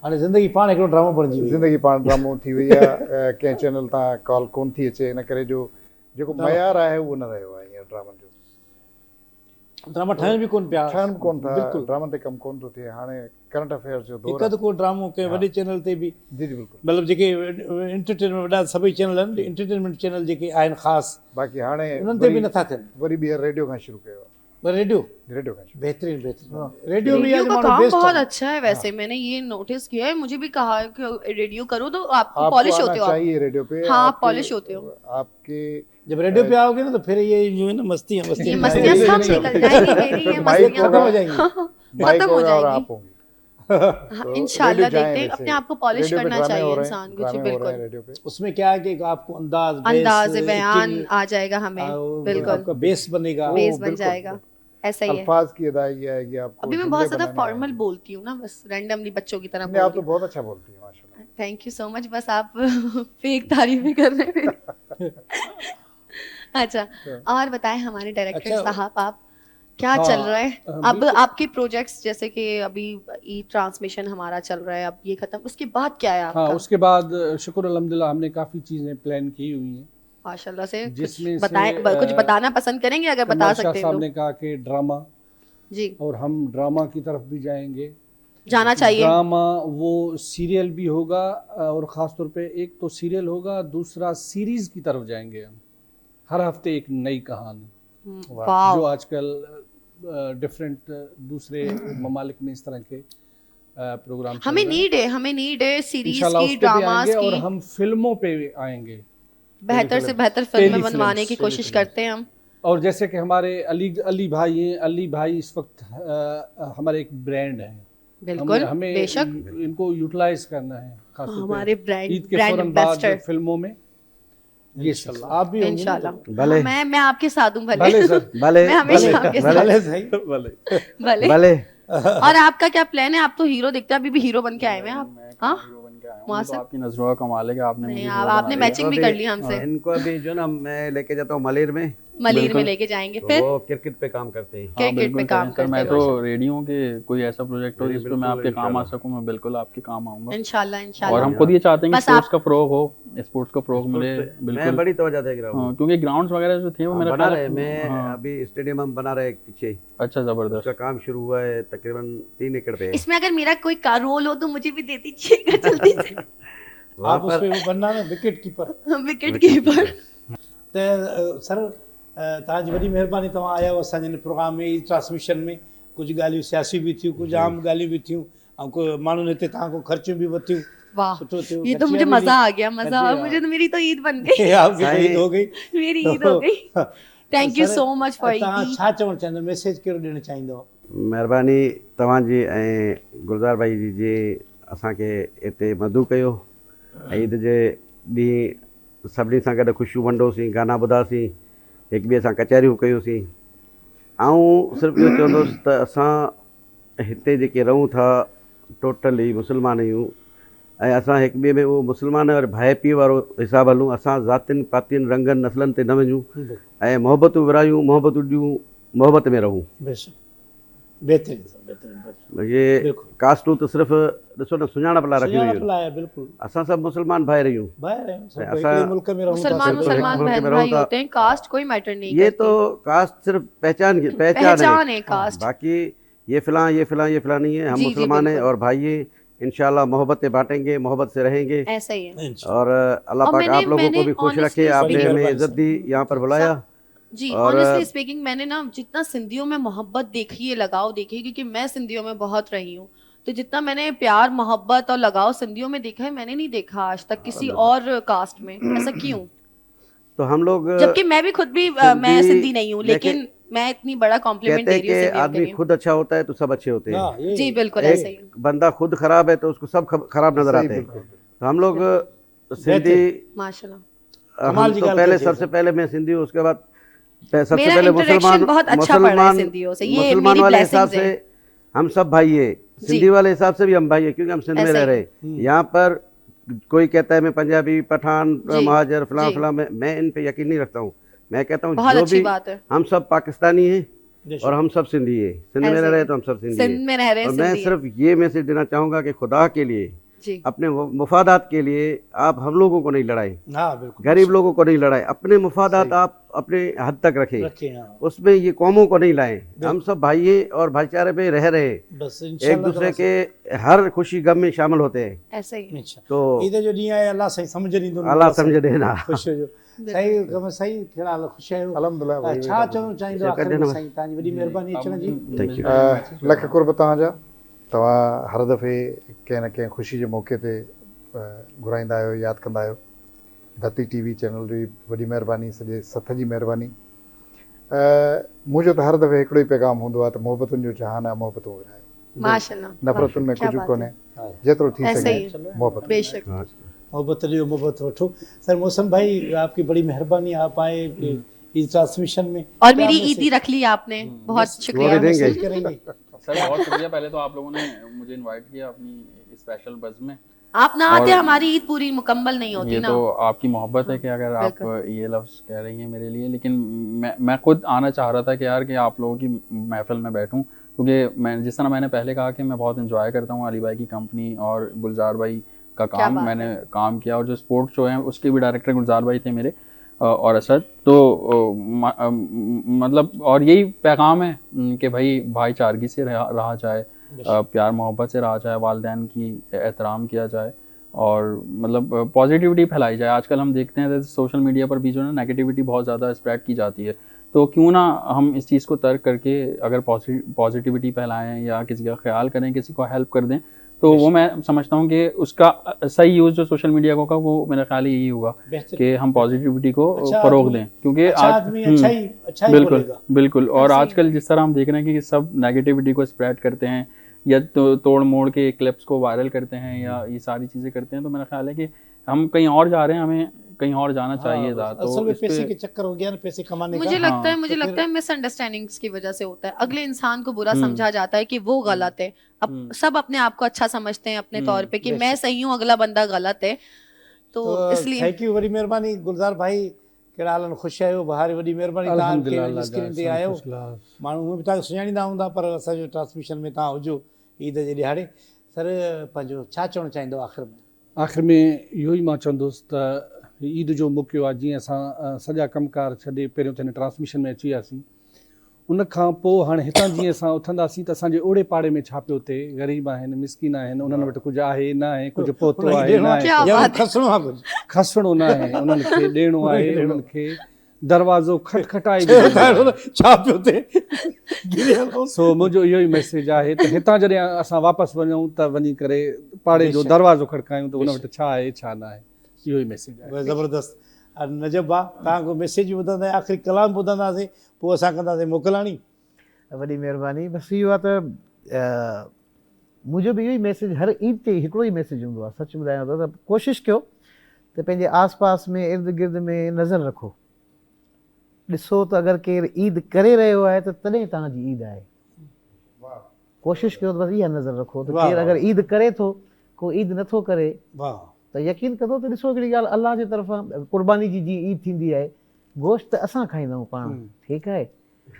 हाणे ज़िंदगी पाण हिकिड़ो ड्रामो बणिजी वई ज़िंदगी पाण ड्रामो थी वई आहे कंहिं चैनल तां कॉल कोन थी अचे इन करे जो जेको मयार आहे उहो न रहियो आहे हींअर ड्रामनि जो ड्रामा ठहनि बि कोन पिया ठहनि कोन था बिल्कुलु ड्रामनि ते कमु कोन थो थिए हाणे करंट अफेयर्स जो दौर हिकु अधु को ड्रामो कंहिं वॾे चैनल ते बि जी जी बिल्कुलु मतिलबु जेके एंटरटेनमेंट वॾा सभई चैनल आहिनि एंटरटेनमेंट चैनल जेके आहिनि ख़ासि बाक़ी हाणे उन्हनि ते बि नथा थियनि वरी ॿीहर रेडियो खां शुरू कयो आहे पर रेडियो रेडियो खां शुरू बेहतरीन बेहतरीन रेडियो में रेडियो आज का माण्हू काम बेस्ट बहुत है अच्छा है वैसे, मैंने ये नोटिस किया है, मुझे भी कहा है कि रेडियो करो तो आपको आपको पॉलिश आना होते हो आप। चाहिए रेडियो पे हाँ, आपके- पॉलिश होते हो। आपके जब रेडियो पे आओगे ना तो फिर ये जो है ना मस्तियाँ ये मस्तियाँ मस्तियाँ सब निकल जाएंगी मेरी, ये माइक मस्तियाँ खत्म हो जाएंगी माइक खत्म हो होगा और जाएंगी। आप होंगे हाँ, इंशाल्लाह रेडियो जाएं देखते हैं, वैसे। अपने आप को पॉलिश रेडियो पे करना ड्रामे चाहिए हो रहे हैं, इंसान को, जी ड्रामे हो रहे हैं बिल्कुल। रेडियो पे उसमें क्या है कि आपको अंदाज अंदाज बेस, बयान एक्टिंग, आ जाएगा हमें, आपका बिल्कुल, बेस बनेगा बेस बन बिल्कुल, जाएगा, ऐसा ही है। अल्फाज की अदायगी आएगी आपको अभी मैं जुमले बहुत ज्यादा बनाने फॉर्मल आएंगे। बोलती हूँ ना, बस रैंडमली बच्चों की तरह नहीं, आप बोलती तो हूँ। बहुत अच्छा बोलती हैं माशाल्लाह थैंक यू सो मच, बस आप फेक तारीफ ही कर रहे हैं। अच्छा, और बताएं हमारे डायरेक्टर अच्छा, साहब, आप क्या हाँ, चल रहा है अब बिल्कुल। आपके प्रोजेक्ट्स, जैसे कि अभी ई ट्रांसमिशन हमारा चल रहा है, अब ये खत्म, उसके बाद क्या है आपका? हाँ, उसके बाद शुक्र अल्हम्दुलिल्लाह हमने काफ़ी चीज़ें प्लान की हुई हैं, माशाल्लाह से कुछ जिसमें से, बताएं, कुछ बताना पसंद करेंगे अगर बता कमर शाह सकते हैं साहब तो? ने कहा कि ड्रामा, जी, और हम ड्रामा की तरफ भी जाएंगे। जाना चाहिए। ड्रामा वो सीरियल भी होगा, और ख़ास तौर पे एक तो सीरियल होगा, दूसरा सीरीज़ की तरफ जाएंगे हम, हर हफ्ते एक नई कहानी, जो वाह, आजकल डिफरेंट दूसरे ममालिक में इस तरह के प्रोग्राम चल हमें रहे हैं। नीड है सीरीज इंशाल्लाह की, उस पे भी ड्रामास आएंगे, और की, हम फिल्मों पे भी आएंगे, बेहतर से बेहतर फिल्में टेलीफिल्म्स, बनवाने की कोशिश टेलीफिल्म्स। करते हैं हम। और जैसे कि हमारे अली भाई हैं, अली भाई इस वक्त हमारे एक ब्रांड है, बिल्कुल, हमें बेशक, इनको यूटिलाइज करना है, खास तौर पे हमारे ब्रांड ईद के ब्रांड फौरन बाद एम्बेसडर, फिल्मों में ये सब। आप भी होंगे ना इंशाल्लाह। तो। भले। हाँ, मैं आपके साथ हूँ, भले भले सर, भले मैं हमेशा भले, आपके भले, साथ, भले सही भले। भले। और आपका क्या प्लान है? आप तो हीरो दिखते हैं, अभी भी हीरो बन के आए हुए हैं आप, हाँ? हीरो बन के आया हूँ, वहाँ तो से? आपकी नजरों का कमाल है कि आपने नहीं, मुझे आप हीरो आपने बना दिया। मैचिंग भी कर ली हमसे, इनको अभी जो ना मैं लेके जाता हूँ मलेर में, मलीर में लेके जाएंगे, तो फिर वो क्रिकेट पे काम करते हैं। हाँ, क्रिकेट बिल्कुल पे काम करें सर, मैं करते हैं, तो रेडियो के कोई ऐसा प्रोजेक्ट हो नहीं, जिस पे मैं बिल्कुल, आपके काम आ इंशाल्लाह। सकूं, मैं बिल्कुल आपके काम आऊंगा। इंशाल्लाह और इंशाल्लाह। हम खुद ये चाहते हैं कि बस स्पोर्ट्स आप- का फ्रोग हो, स्पोर्ट्स का फ्रोग मिले, मैं बिल्कुल। बड़ी तवज्जो देख रहा हूँ। हाँ, क्योंकि ग्राउंड्स वगैरह जो थे वो मेरा बना ख्याल रहे है- मैं हाँ, अभी स्टेडियम हम बना रहे हैं पीछे, अच्छा, जबरदस्त। उसका काम शुरू हुआ है, तकरीबन 3 एकड़ पे है। इसमें अगर मेरा कोई रोल हो तो मुझे भी दे दीजिएगा जल्दी से। वहाँ आप उस पर पे वो बनना ना विकेट कीपर विकेट कीपर। त सर तव्हांजी वॾी महिरबानी, तव्हां आया हो असांजे हिन प्रोग्राम में, ई ट्रांसमिशन में कुझु ॻाल्हियूं सियासी बि थियूं, कुझु आम ॻाल्हियूं बि थियूं, ऐं को माण्हुनि हिते तव्हां को ख़र्चियूं बि वरितियूं, वाह, सुठो थियो, ये तो गठिया मुझे भी मजा ली। आ गया, मजा, गठिया। मुझे तो मेरी तो ईद बन गई, आपकी तो सही। ईद हो गई। मेरी ईद हो गई। Thank you sir, so much for तव्हां ईद। छा चवणु चाहींदो, मैसेज कहिड़ो ॾियणु चाहींदो? महिरबानी तव्हांजी ऐं गुलज़ार भाई जी जे असांखे हिते मदू कयो, ईद जे ॾींहुं सभिनी सां गॾु ख़ुशियूं वंडोसीं, गाना ॿुधासीं, हिक ॿिए सां कचहरियूं कयोसीं। ऐं सिर्फ़ु इहो चवंदुसि त असां हिते जेके रहूं था टोटली मुस्लमान आहियूं, ऐं असां हिक ॿिए में उहो मुस्लमान और भाई पीउ वारो हिसाबु हलूं, असां ज़ातियुनि पातियुनि रंगनि नस्लनि ते न वञूं, ऐं मोहबतूं विरायूं, मोहबतूं ॾियूं, मोहबत में रहूं। बेशक, बहितरीनु सर, बहितरीनु। ये बिल्कुल। कास्टूं त सिर्फ़ु ॾिसो न सुञाणप लाइ रखियूं सुञाणप हुयूं, लाइ बिल्कुलु असां सभु मुस्लमान भाई रहियूं। ॿाहिरि आहियूं, सभु असां- हिकिड़े मुल्क में रहूं था, मुसलमान सभु मुसलमान मुल्क में बहन रहूं भाई था। होते हैं, कास्ट कोई मैटर नहीं ये करती। तो कास्ट सिर्फ पहचान पहचान है कास्ट। बाकी ये फिलां ये फिलां ये फिलां नहीं है, हम जी, जी, मुसलमान हैं बिल्कुल। और भाई हैं, इंशाल्लाह मोहब्बतें बांटेंगे, मोहब्बत से रहेंगे, ऐसा ही है और अल्लाह और पाक मैंने- आप लोगों को मैंने भी खुश honestly रखे, आपने speaking- हमें इज्जत दी, यहाँ पर बुलाया। जी। और- ऑनेस्टली स्पीकिंग, मैंने ना जितना सिंधियों में मोहब्बत देखी है, लगाव देखी है, क्योंकि मैं सिंधियों में बहुत रही हूँ, तो जितना मैंने प्यार मोहब्बत और लगाव सिंधियों में देखा है, मैंने नहीं देखा आज तक किसी और कास्ट में। ऐसा क्यों? तो हम लोग जबकि मैं भी खुद भी मैं सिंधी नहीं हूँ, लेकिन मैं इतनी बड़ा कॉम्प्लीमेंट कहते दे हैं रही हूँ कि सिंधियों के आदमी लिए। खुद अच्छा होता है तो सब अच्छे होते हाँ, हैं। ये जी बिल्कुल ऐसा ही। एक बंदा खुद खराब है तो उसको सब खराब नजर सही, आते हैं। बिल्कुल। तो हम लोग सिंधी, माशाल्लाह। कमाल हम जी तो गाल पहले कही सबसे पहले मैं सिंधी हूँ, उसके बाद सबसे मेरा पहले interaction बहुत अच्छा पड़ा है सिंधियों से, ये मुसलमान मेरी वाले हिसाब blessings से है। हम सब भाई है, सिंधी वाले हिसाब से भी हम भाई है, क्योंकि हम सिंध में ऐसा रह ही। रहे। यहाँ पर कोई कहता है मैं पंजाबी, पठान, जी, महाजर, फलां जी। फलां, मैं इन पे यकीन नहीं रखता हूँ। मैं कहता हूँ बहुत जो अच्छी भी बात है। हम सब पाकिस्तानी हैं बेशक। और हम सब सिंधी है। सिंध में ऐसे रह ही। रहे तो हम सब सिंधी सिंध में रह रहे है। हैं और मैं सिंधी है। सिर्फ ये मैसेज देना चाहूँगा कि खुदा के लिए, जी अपने मुफादात के लिए आप हम लोगों को नहीं लड़ाएं, हाँ बिल्कुल गरीब लोगों को नहीं लड़ाएं, अपने मुफादात आप अपने हद तक रखें, रखें। हाँ उसमें ये कौमों को नहीं लाएं। हम सब भाई हैं और भाईचारे में रह रहे हैं, बस एक इंशाल्लाह दूसरे के हर खुशी गम में शामिल होते हैं। ऐसा ही। अच्छा तो ईद जो ॾींहुं आहे अलाह साईं सम्झ ॾींदो अल्लाह समझ देना। ख़ुशि हुजो साईं कम साईं कहिड़ा हाल ख़ुशि आहियो अल्हम्दुलिल्लाह भाई, छा चवणु चाहींदो शेयर आख़िर कर में देना साईं तव्हांजी वॾी महिरबानी अचण जी थैंक यू। लख कुर्ब तव्हांजा। तव्हां हर दफ़े कंहिं न कंहिं ख़ुशी जे मौक़े ते घुराईंदा आहियो, यादि कंदा आहियो। धरती टीवी चैनल जी वॾी महिरबानी, सॼे सथ जी महिरबानी। मुंहिंजो त हर दफ़े हिकिड़ो ई पैगाम हूंदो आहे त मोहबतुनि जो जहान आहे, मोहबतूं विरायो। माशाल्लाह। नफ़रतुनि में क्या कुझु बात कोन्हे, है। जेतिरो थी ऐसे सघे ही। मोहबत। बेशक। मोहब्बत ॾियो मोहब्बत वठो। सर मौसम भाई आपकी बड़ी मेहरबानी, आप आए इस ट्रांसमिशन में और क्या मेरी मैसेज- ईदी रख ली आपने, बहुत वो शुक्रिया। भी देंगे। मैसेज करेंगे सर बहुत शुक्रिया, पहले तो आप लोगों ने मुझे इनवाइट किया अपनी स्पेशल बज़ में। आप ना आते और हमारी ईद पूरी मुकम्मल नहीं होती ये ना। तो आपकी मोहब्बत है कि अगर आप बिल्कुल। ये लफ्ज़ कह रही हैं मेरे लिए, लेकिन मैं खुद आना चाह रहा था कि यार कि आप लोगों की महफिल में बैठूं, क्योंकि मैं जिस तरह मैंने पहले कहा कि मैं बहुत इंजॉय करता हूँ अली भाई की कंपनी और गुलजार भाई का क्या काम बात मैंने है। काम किया, और जो स्पोर्ट्स शो हैं उसके भी डायरेक्टर गुलजार भाई थे मेरे और असद। तो मतलब और यही पैगाम है कि भाई भाईचारगी से रहा जाए, प्यार मोहब्बत से रहा जाए, वालिदैन की एहतराम किया जाए और मतलब पॉजिटिविटी फैलाई जाए। आजकल हम देखते हैं सोशल मीडिया पर भी जो है नेगेटिविटी बहुत ज़्यादा स्प्रेड की जाती है, तो क्यों ना हम इस चीज़ को तर्क करके अगर पॉजिटिविटी फैलाएं या किसी का ख्याल करें, किसी को हेल्प कर दें, तो वो मैं समझता हूँ कि उसका सही यूज़ जो सोशल मीडिया को होगा वो मेरा ख्याल यही होगा कि हम पॉजिटिविटी को अच्छा फ़रोग आदमी- दें, क्योंकि अच्छा आज आदमी अच्छा ही बिल्कुल बोलेगा। बिल्कुल। और ऐसे ही। आजकल जिस तरह हम देख रहे हैं कि सब नेगेटिविटी को स्प्रेड करते हैं या तो तोड़ मोड़ के क्लिप्स को वायरल करते हैं या ये सारी चीज़ें करते हैं, तो मेरा ख्याल है कि हम कहीं और जा रहे हैं, हमें कहीं और जाना चाहिए था। तो असल में इस पे- पैसे के चक्कर हो गया ना, पैसे कमाने का। मुझे लगता है तो मुझे फिर- लगता है मिसअंडरस्टैंडिंग्स की वजह से होता है। अगले इंसान को बुरा समझा जाता है कि वो गलत है। अब सब अपने आप को अच्छा समझते हैं अपने तौर पे कि मैं सही हूँ, अगला बंदा गलत है, तो इसलिए थैंक यू वरी महिरबानी गुलज़ार भाई, कहिड़ा हाल आहिनि, ख़ुशि आहियो, बहार वॾी महिरबानी तव्हां अल्हम्दुलिल्लाह कहिड़ी स्क्रीन ते आहियो। माण्हू हूअं बि तव्हांखे सुञाणींदा हूंदा, पर असांजो ट्रांसमिशन में तव्हां हुजो ईद जे ॾियारे। सर पंहिंजो छा चवणु चाहींदो आख़िर में? आख़िर में इहो ई मां चवंदुसि त ईद जो मौक़ो आहे, जीअं असां सॼा कमकार छॾे पहिरियों त हिन ट्रांसमिशन में अची वियासीं, उन खां पोइ हाणे हितां जीअं असां उथंदासीं त असांजे ओड़े पाड़े में छा पियो थिए, ग़रीब आहिनि, मिसकिन आहिनि, उन्हनि वटि कुझु आहे न आहे, कुझु पहुतो उनखे आहे न ॾियणो आहे, क्या या बात है। खसणो आहे कुझु खसणो न आहे, उन्हनि खे ॾियणो आहे, ॾियणो। उन्हनि खे दरवाज़ो खटखटाए बि ॾियणो आहे। छा पियो थिए गिरियल हो। सो मुंहिंजो इहो ई मैसेज आहे त हितां जॾहिं असां वापसि वञूं त वञी करे पाड़े जो बेशक। दरवाज़ो खड़कायूं त उन वटि छा आहे छा न आहे, इहो ई मैसेज आहे। ज़बरदस्त। नजब भाउ तव्हां मैसेज ॿुधंदा, आख़िरी कलाम ॿुधंदासीं, पोइ असां कंदासीं मोकिलाणी। वॾी महिरबानी। बसि इहो आहे त मुंहिंजो बि इहो ई मैसेज हर ईद ते हिकिड़ो ई मैसेज हूंदो आहे। सच ॿुधायां थो त कोशिशि कयो त पंहिंजे आस पास में इर्द गिर्द में नज़र रखो, ॾिसो त अगरि केरु ईद करे रहियो आहे त तॾहिं तव्हांजी ईद आहे। कोशिशि कयो त बसि इहा नज़र रखो त वाह, केरु वाह। अगरि ईद करे थो, को ईद नथो करे, वाह त यकीन कंदो त ॾिसो हिकिड़ी ॻाल्हि अलाह जे तरफ़ां क़ुर्बानी जी जीअं ईद थींदी आहे, गोश्त असां खाईंदा आहियूं पाण, ठीकु आहे,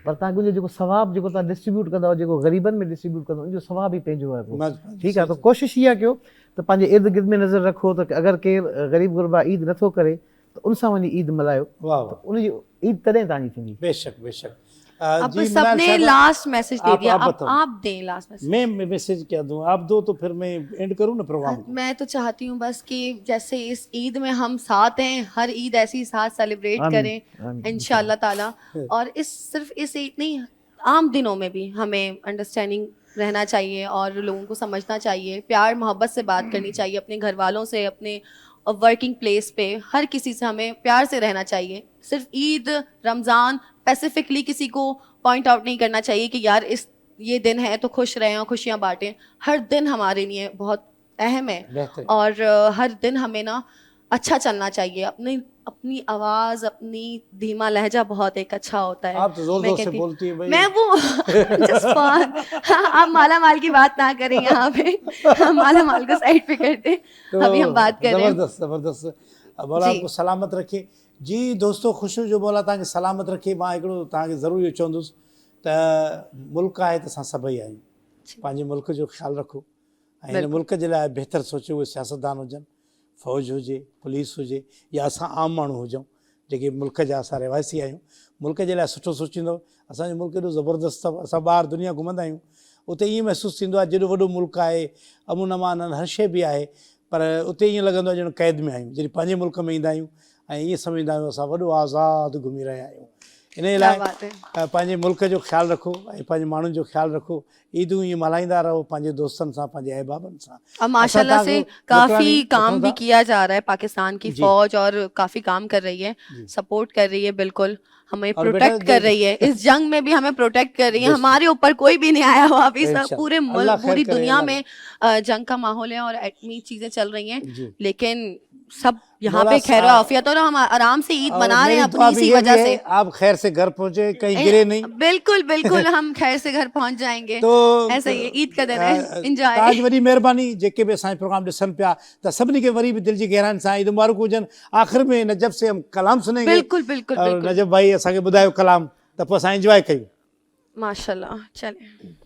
पर तव्हां उनजो जेको सवाबु जेको तव्हां डिस्ट्रीब्यूट कंदव, जेको ग़रीबनि में डिस्ट्रीब्यूट कंदव, उनजो सवाबु ई पंहिंजो आहे पोइ, ठीकु आहे। त कोशिशि इहा कयो त पंहिंजे इर्द गिर्द में नज़र रखो त अगरि केरु ग़रीब गुरबा ईद नथो करे त उन सां वञी ईद मल्हायो, वाह वाह, उनजी ईद तॾहिं तव्हांजी थींदी। बेशक बेशक। अब जी सबने मिनाल साहबा, लास्ट मैसेज दे आप- दिया, आप अब बताओ। आप दें लास्ट मैसेज। मैं मैसेज क्या दूं, आप दो तो फिर मैं एंड करूं ना प्रोग्राम को। मैं तो चाहती हूँ बस कि जैसे इस ईद में हम साथ हैं, हर ईद ऐसी ही साथ सेलिब्रेट आमीन, करें आमीन, इंशाल्लाह ताला। और इस सिर्फ इस ईद नहीं, आम दिनों में भी हमें अंडरस्टैंडिंग रहना चाहिए और लोगों को समझना चाहिए, प्यार मोहब्बत से बात करनी चाहिए, अपने घर वालों से, अपने वर्किंग प्लेस पे, हर किसी से हमें प्यार से रहना चाहिए। सिर्फ ईद रमज़ान स्पेसिफिकली किसी को पॉइंट आउट नहीं करना चाहिए कि यार ये दिन है तो खुश रहें और खुशियाँ बांटें। हर दिन हमारे लिए बहुत अहम है और हर दिन हमें ना अच्छा चलना चाहिए। अपनी आवाज, अपनी धीमा लहजा बहुत एक अच्छा होता है। आप तो जोर से बोलती है भाई। मैं वो जस्ट आप माला माल की बात ना करें यहाँ पे, हम माला माल को साइड पे करते। तो अभी हम बात कर रहे हैं। जबरदस्त मौला आपको सलामत रखे जी। दोस्तों ख़ुशि जो मौला तव्हांखे सलामत रखे। मां हिकिड़ो तव्हांखे ज़रूरु इहो चवंदुसि त मुल्क आहे त असां सभई आहियूं, पंहिंजे मुल्क जो ख़्यालु रखो ऐं हिन मुल्क जे लाइ बहितर सोचो। उहे सियासतदान हुजनि, फ़ौज हुजे, पुलिस हुजे या असां आम माण्हू हुजूं जेके मुल्क जा असां रहवासी आहियूं, मुल्क जे लाइ सुठो सोचींदो। असांजो मुल्क एॾो ज़बरदस्त अथव। असां ॿाहिरि दुनिया घुमंदा आहियूं, उते ईअं महसूसु थींदो आहे जेॾो वॾो मुल्क आहे, अमन अमान हर शइ बि आहे, पर उते ईअं लॻंदो आहे ॼण क़ैद में आहियूं। जॾहिं पंहिंजे मुल्क में ईंदा आहियूं ऐं ईअं सम्झंदा आहियूं असां वॾो आज़ादु घुमी रहिया आहियूं। इन लाइ पंहिंजे मुल्क जो ख़्यालु रखो ऐं पंहिंजे माण्हुनि जो ख़्यालु रखो। ईदूं ईअं मल्हाईंदा रहो पंहिंजे दोस्तनि सां, पंहिंजे अहबाबनि सां। और माशाल्लाह से काफ़ी काम भी किया जा रहा है। पाकिस्तान की फौज और काफ़ी काम कर रही है, सपोर्ट कर रही है, बिल्कुल हमें प्रोटेक्ट कर रही है। इस जंग में भी हमें प्रोटेक्ट कर रही है। हमारे ऊपर कोई भी नहीं आया हुआ अभी। सब पूरे मुल्क, पूरी दुनिया में जंग का माहौल है और एटमी चीज़ें चल रही हैं, लेकिन सब यहाँ पे खैर आफियत और हम आराम से ईद मना रहे हैं अपनी इसी वजह से। आप खैर से घर पहुँचे, कहीं गिरे नहीं। बिल्कुल बिल्कुल हम खैर से घर पहुँच जाएंगे। तो ऐसा ही ईद का दिन है, एंजॉय। तव्हांजी वॾी महिरबानी। जेके बि असांजो प्रोग्राम ॾिसनि पिया त सभिनी खे वरी बि दिलि जी गहराइनि सां ईद मुबारक हुजनि। आख़िर में नजब से हम कलाम सुनेंगे। बिल्कुल बिल्कुल और नजब भाई असांखे ॿुधायो कलाम त पोइ असां एंजॉय कयूं। माशाल्लाह, चले।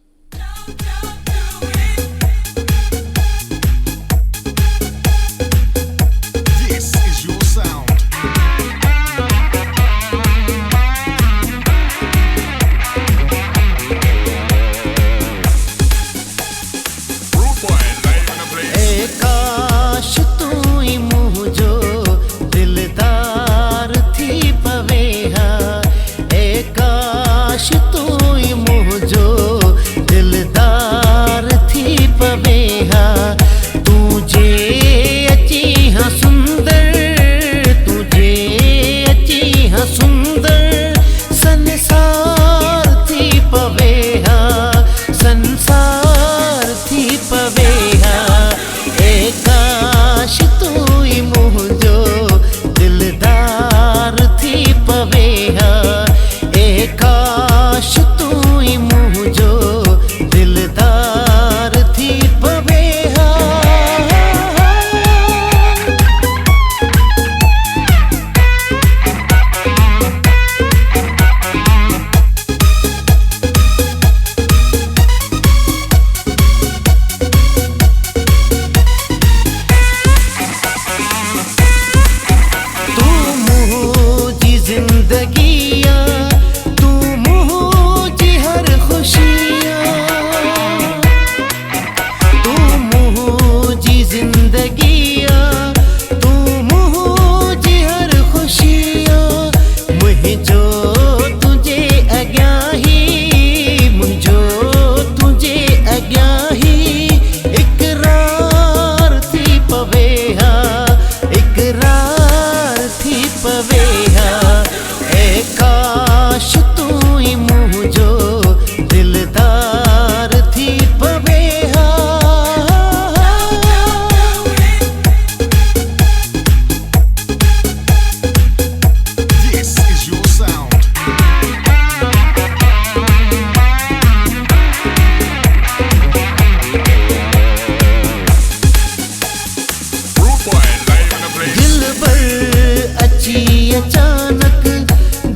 अचानक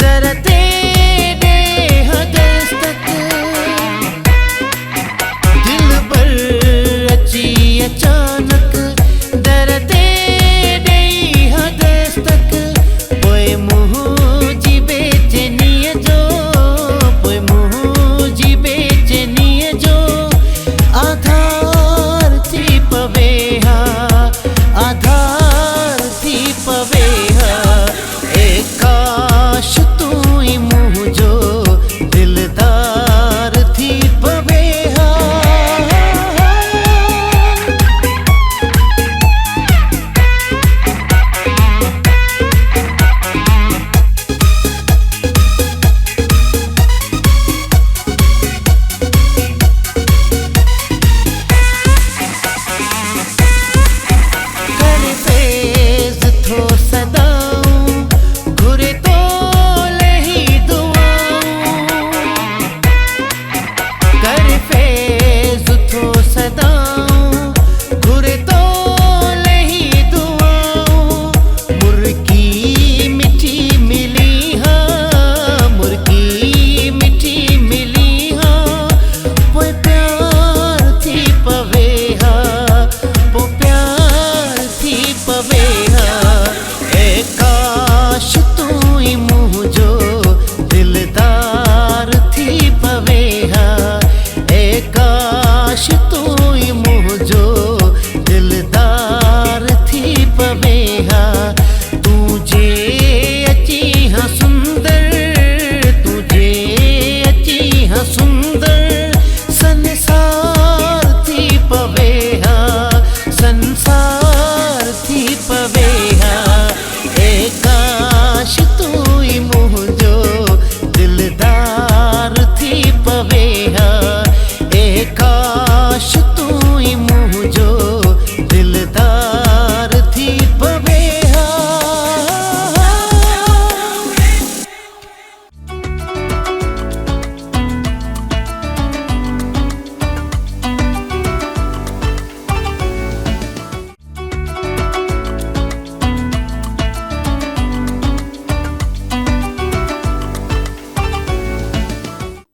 दर ते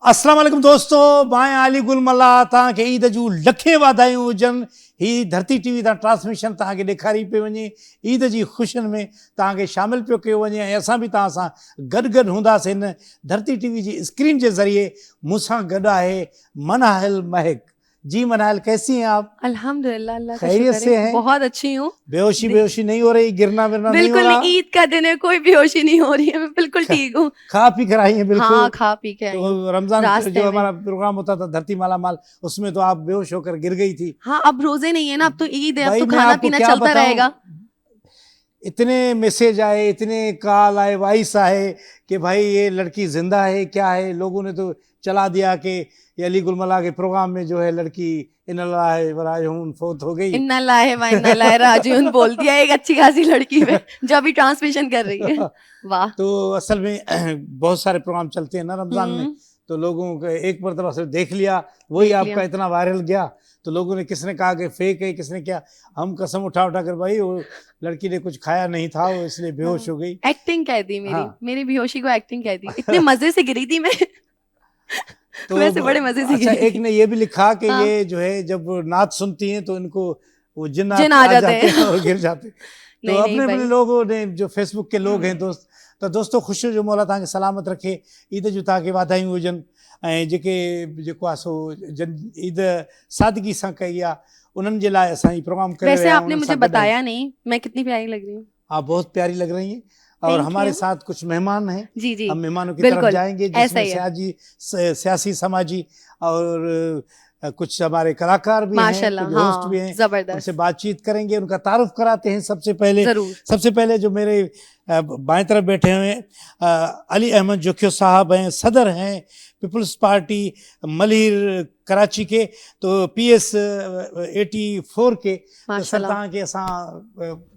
अस्सलाम वालेकुम दोस्तों, मां अली गुल मल्ला तव्हांखे ईद जूं लखे वाधायूं हुजनि। ही धरती टीवी तां ट्रांसमिशन तव्हांखे ॾेखारी पई वञे, ईद जी ख़ुशियुनि में तव्हांखे शामिलु पियो कयो वञे ऐं असां बि तव्हां सां गॾु हूंदासीं हिन धरती टीवी जी स्क्रीन जे ज़रिए। मूंसां गॾु आहे मनाहिल महक। जी मनाहिल, कैसी हैं आप? अल्हम्दुलिल्लाह, अल्लाह का खैरियत शुक्र से है, हैं? बहुत अच्छी हूँ। बेहोशी नहीं हो रही, गिरना विरना नहीं हो बिल्कुल रहा? नहीं, ईद का दिन है, कोई बेहोशी नहीं हो रही है, मैं बिल्कुल ठीक हूँ। खा पी कर आई हैं? बिल्कुल। हाँ, खा पी के आई हूँ। तो रमजान रास्ते जो में। हमारा प्रोग्राम होता था धरती माला माल, उसमें तो आप बेहोश होकर गिर गई थी। हाँ, अब रोजे नहीं है ना, अब तो ईद है, अब भाई तो मैं खाना आपको पीना क्या चलता बताऊं, रहेगा। इतने मैसेज आए, इतने कॉल आए, वॉइस आए कि भाई ये लड़की जिंदा है क्या है। लोगों ने तो चला दिया कि ये अली गुल मल्ला के प्रोग्राम में जो है लड़की इन्नल्लाह व राजिऊन फौत हो गई। इन्ना लाहे व इन्ना लाहे राजिऊन बोल दिया एक अच्छी खासी लड़की में जो अभी ट्रांसमिशन कर रही है। वाह। तो असल में बहुत सारे प्रोग्राम चलते हैं ना रमजान में, तो लोगों को एक मरतबा सिर्फ देख लिया, वही आपका इतना वायरल गया, तो लोगों ने किसने कहा कि फेक है, किसने क्या। हम कसम उठा कर भाई वो लड़की ने कुछ खाया नहीं था, वो इसलिए बेहोश हो गई। एक्टिंग कह दी मेरी। हाँ। मेरी बेहोशी को एक्टिंग कह दी। इतने मजे से गिरी थी मैं। तो वैसे बड़े मजे से अच्छा, गिरी एक थी। ने ये भी लिखा कि हाँ। ये जो है जब नात सुनती हैं तो इनको वो जिन आ जाते हैं। और गिर जाते। तो नहीं, अपने भाई। अपने लोगों ने जो फेसबुक के लोग हैं दोस्त, तो दोस्तों ख़ुशियूं जो मौला तव्हांखे सलामत रखे, ईद जूं तव्हांखे वाधायूं हुजनि ऐं जेको आहे सो ईद सादगी सां कई आहे उन्हनि जे लाइ असां ही प्रोग्राम करे वैसे रहिया आपने आहियूं। मुझे उन्हनि सां गॾु बताया नहीं, मैं कितनी प्यारी लग रही हूँ। आप बहुत प्यारी लग रही हैं और Thank हमारे you। साथ कुछ मेहमान हैं। जी जी, हम मेहमानों की तरफ बिल्कुल, जाएंगे ऐसा जिसमें ही है। सियासी समाजी और कुछ हमारे कलाकार भी हैं, माशाल्लाह, कुछ होस्ट हाँ, भी हैं, जबरदस्त। उनसे बातचीत करेंगे, उनका तारुफ कराते हैं। जरूर। सबसे पहले जो मेरे बाएं तरफ बैठे हुए हैं अली अहमद जोखियो साहब हैं, सदर हैं पीपल्स पार्टी मलिर कराची के, तो PS 84 के। तो सर माशाल्लाह। तव्हांखे असां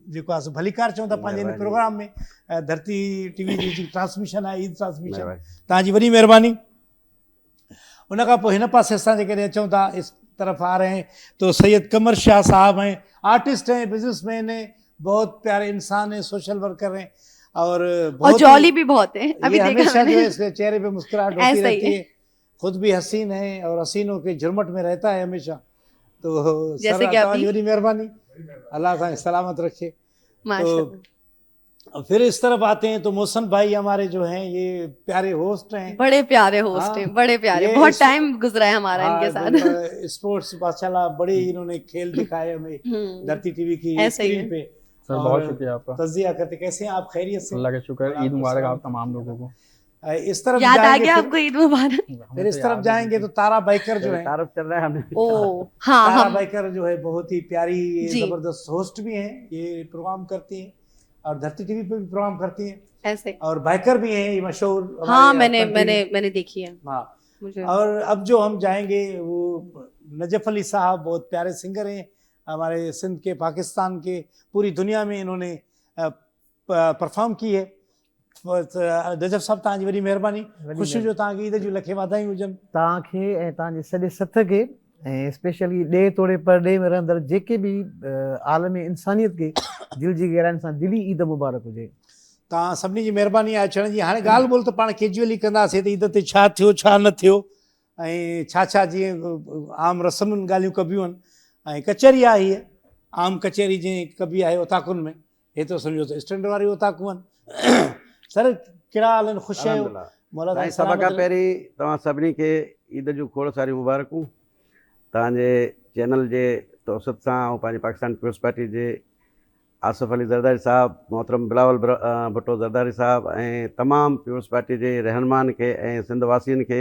जेको आहे सो भलीकार चऊं था पंहिंजे हिन प्रोग्राम में। धरती टीवी जी ट्रांसमिशन आहे, ईद ट्रांसमिशन, तव्हांजी वॾी महिरबानी। उन खां पोइ हिन पासे असां जेकॾहिं अचूं था, इस तरफ आ रहे हैं तो सैयद कमर शाह साहब हैं, आर्टिस्ट हैं, बिजनेसमैन हैं, बहुत प्यारे इंसान हैं, सोशल वर्कर हैं और जॉली भी बहुत है। अभी देखा हमेशा जो मैंने। है इसके चेहरे पे मुस्कुराहट होती ऐसा ही रहती है। है। खुद भी हसीन है और हसीनों के झुरमट में रहता है हमेशा। तो जैसे सर कि अभी- तव्हांजी वॾी महिरबानी, अल्लाह तव्हांखे सलामत रखे। माशाल्लाह। तो फिर इस तरफ आते हैं तो मोहसन भाई हमारे जो हैं ये प्यारे होस्ट हैं। बड़े प्यारे होस्ट हाँ, हैं, बड़े प्यारे। ये बहुत इस- टाइम गुजरा है हमारा इनके साथ। स्पोर्ट्स माशाल्लाह बड़े इन्होंने खेल दिखाए हमें धरती टीवी की ऐसा ही स्क्रीन है। पे। सर और बहुत शुक्रिया आपका। तजिया करते कैसे हैं आप? खैरियत से? अल्लाह का शुक्र, ईद मुबारक आप तमाम लोगों को। इस तरफ याद आ जाएंगे गया फिर- आपको ईद मुबारक? फिर इस तरफ जाएंगे तो तारा बाइकर जो है, तारुफ चल रहा है हमें। ओ हाँ, तारा हम बाइकर जो है बहुत ही प्यारी जी। जबरदस्त होस्ट भी हैं, ये प्रोग्राम करती हैं और धरती टीवी पे भी प्रोग्राम करती हैं ऐसे। और बाइकर भी हैं, ये मशहूर हाँ, हमारे मैंने कंट्री मैंने में। मैंने देखी है हाँ। मुझे। और अब जो हम जाएंगे वो नजफ अली साहब, बहुत प्यारे सिंगर हैं हमारे सिंध के, पाकिस्तान के, पूरी दुनिया में इन्होंने परफॉर्म की है। नजफ साहब तव्हांजी वॾी महिरबानी, ख़ुशी जो तव्हांखे ईद जूं लखे वाधायूं हुजनि। तव्हांखे ऐं तव्हांजे सॼे सथ खे ऐं स्पेशली ॾे तोड़े परॾे में रहंदड़ जेके बि आलमी इंसानियत खे दिलि जी गहराइनि सां दिली ईद मुबारक हुजे। तव्हां सभिनी जी महिरबानी आहे अचण जी। हाणे ॻाल्हि ॿोल त पाण कैजुअली कंदासीं त ईद ते छा थियो छा न थियो ऐं छा जीअं आम रस्मुनि ॻाल्हियूं कबियूं आहिनि ऐं कचहरी आहे हीअ आम कचहरी जीअं कबी आहे ओताकुनि में, हेतिरो सम्झो त स्टैंड वारी ओताकूं आहिनि। सर कहिड़ा हाल आहिनि? ख़ुशि आहियो? मौला साईं, तव्हां सभ खां सलामत पहिरीं तव्हां सभिनी खे ईद जूं खोड़ सारियूं मुबारकूं। तव्हांजे चैनल जे तौसत सां ऐं पंहिंजी पाकिस्तान पीपल्स पार्टी जे आसिफ अली ज़रदारी साहब, मोहतरम बिलावल भुट्टो ज़रदारी साहब ऐं तमामु पीपल्स पार्टी जे रहनुमान खे ऐं सिंध वासियुनि खे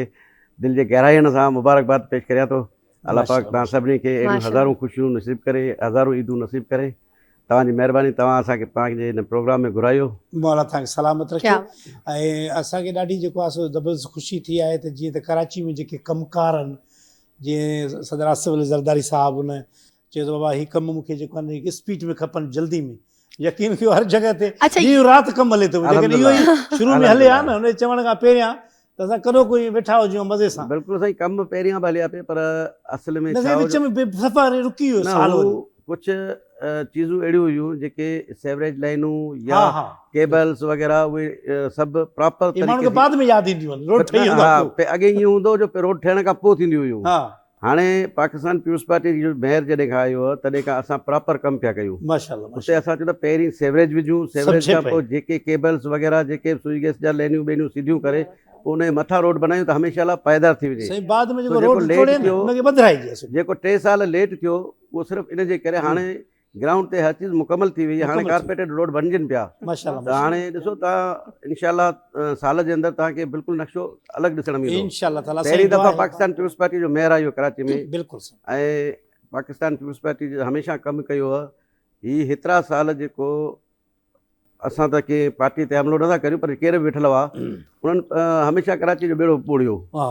दिलि जे गहराइयुनि सां मुबारकबाद पेश करियां थो। अलाह पाक तव्हां सभिनी खे अहिड़ियूं हज़ारूं ख़ुशियूं नसीब करे, हज़ारूं ईदूं नसीब करे। तव्हांजी महिरबानी, तव्हां असांखे पंहिंजे हिन प्रोग्राम में घुरायो। मौला तव्हांखे सलामत रखे। क्या? ऐं असांखे ॾाढी जेको आहे सो ज़बरदस्त ख़ुशी थी आहे त जीअं त कराची में जेके कमकार आहिनि, जीअं सदर आसिफ अली ज़रदारी साहब उन चयो त बाबा हीउ कमु मूंखे जेको आहे स्पीड में खपनि, जल्दी में। यकीन कयो हर जॻह ते अच्छा, ॾींहुं राति कमु हले थो, जेकॾहिं इहो ई शुरू में हले हा न हुन चवण खां पहिरियां त असां कॾो कोई वेठा हुजूं मज़े सां। बिल्कुलु साईं, कमु पहिरियां बि हलिया पिए पर असल में विच में सफ़र रुकी वियो साल वरी। कुझु चीज़ूं अहिड़ियूं हुयूं जेके सेवरेज लाइनूं या हाँ हाँ केबल्स वग़ैरह उहे सभु प्रॉपर ये माण्हू खे बाद में यादि ईंदियूं आहिनि रोड ठही वेंदो आहे पोइ। अॻे ईअं हूंदो जो रोड ठहिण खां पोइ थींदियूं हुयूं। हा हाणे पाकिस्तान पीपुल्स पार्टी जो मेयर जॾहिं खां आयो आहे तॾहिं खां असां प्रॉपर कमु पिया कयूं। माशाल्लाह उते असां चयो त पहिरीं सेवरेज विझूं, सेवरेज सभु खां शइ पोइ जेके केबल्स वग़ैरह जेके सुई गैस जा लाइनियूं ॿेनियूं सीधियूं करे पोइ उनजे मथां रोड बनायूं त हमेशह लाइ पाइदार थी वञे। सही बाद में जेको तो जेको रोड लेट टोड़े न थियो, उनखे बदिराइजे असां। जेको 3 साल लेट थियो उहो सिर्फ़ु इन जे करे हाणे ग्राउंड ते हर चीज़ मुकमल थी वई आहे। हाणे मुकमल थी कारपेटेड रोड बणजनि पिया। माशाल्लाह त हाणे ॾिसो तव्हां इंशाल्लाह साल जे अंदरि तव्हांखे बिल्कुलु नक्शो अलॻि ॾिसण में ईंदो। इंशाल्लाह ताला पहिरीं दफ़ा पाकिस्तान पीपुल्स पार्टी जो मेयर आयो कराची में बिल्कुलु सही। ऐं पाकिस्तान पीपुल्स पार्टी जो हमेशह कमु कयो आहे। हीअ हेतिरा साल जेको असां त कंहिं पार्टी ते हमिलो नथा करियूं पर केर बि वेठल हुआ उन्हनि हमेशह कराची जो बेड़ो ॿोड़ियो हा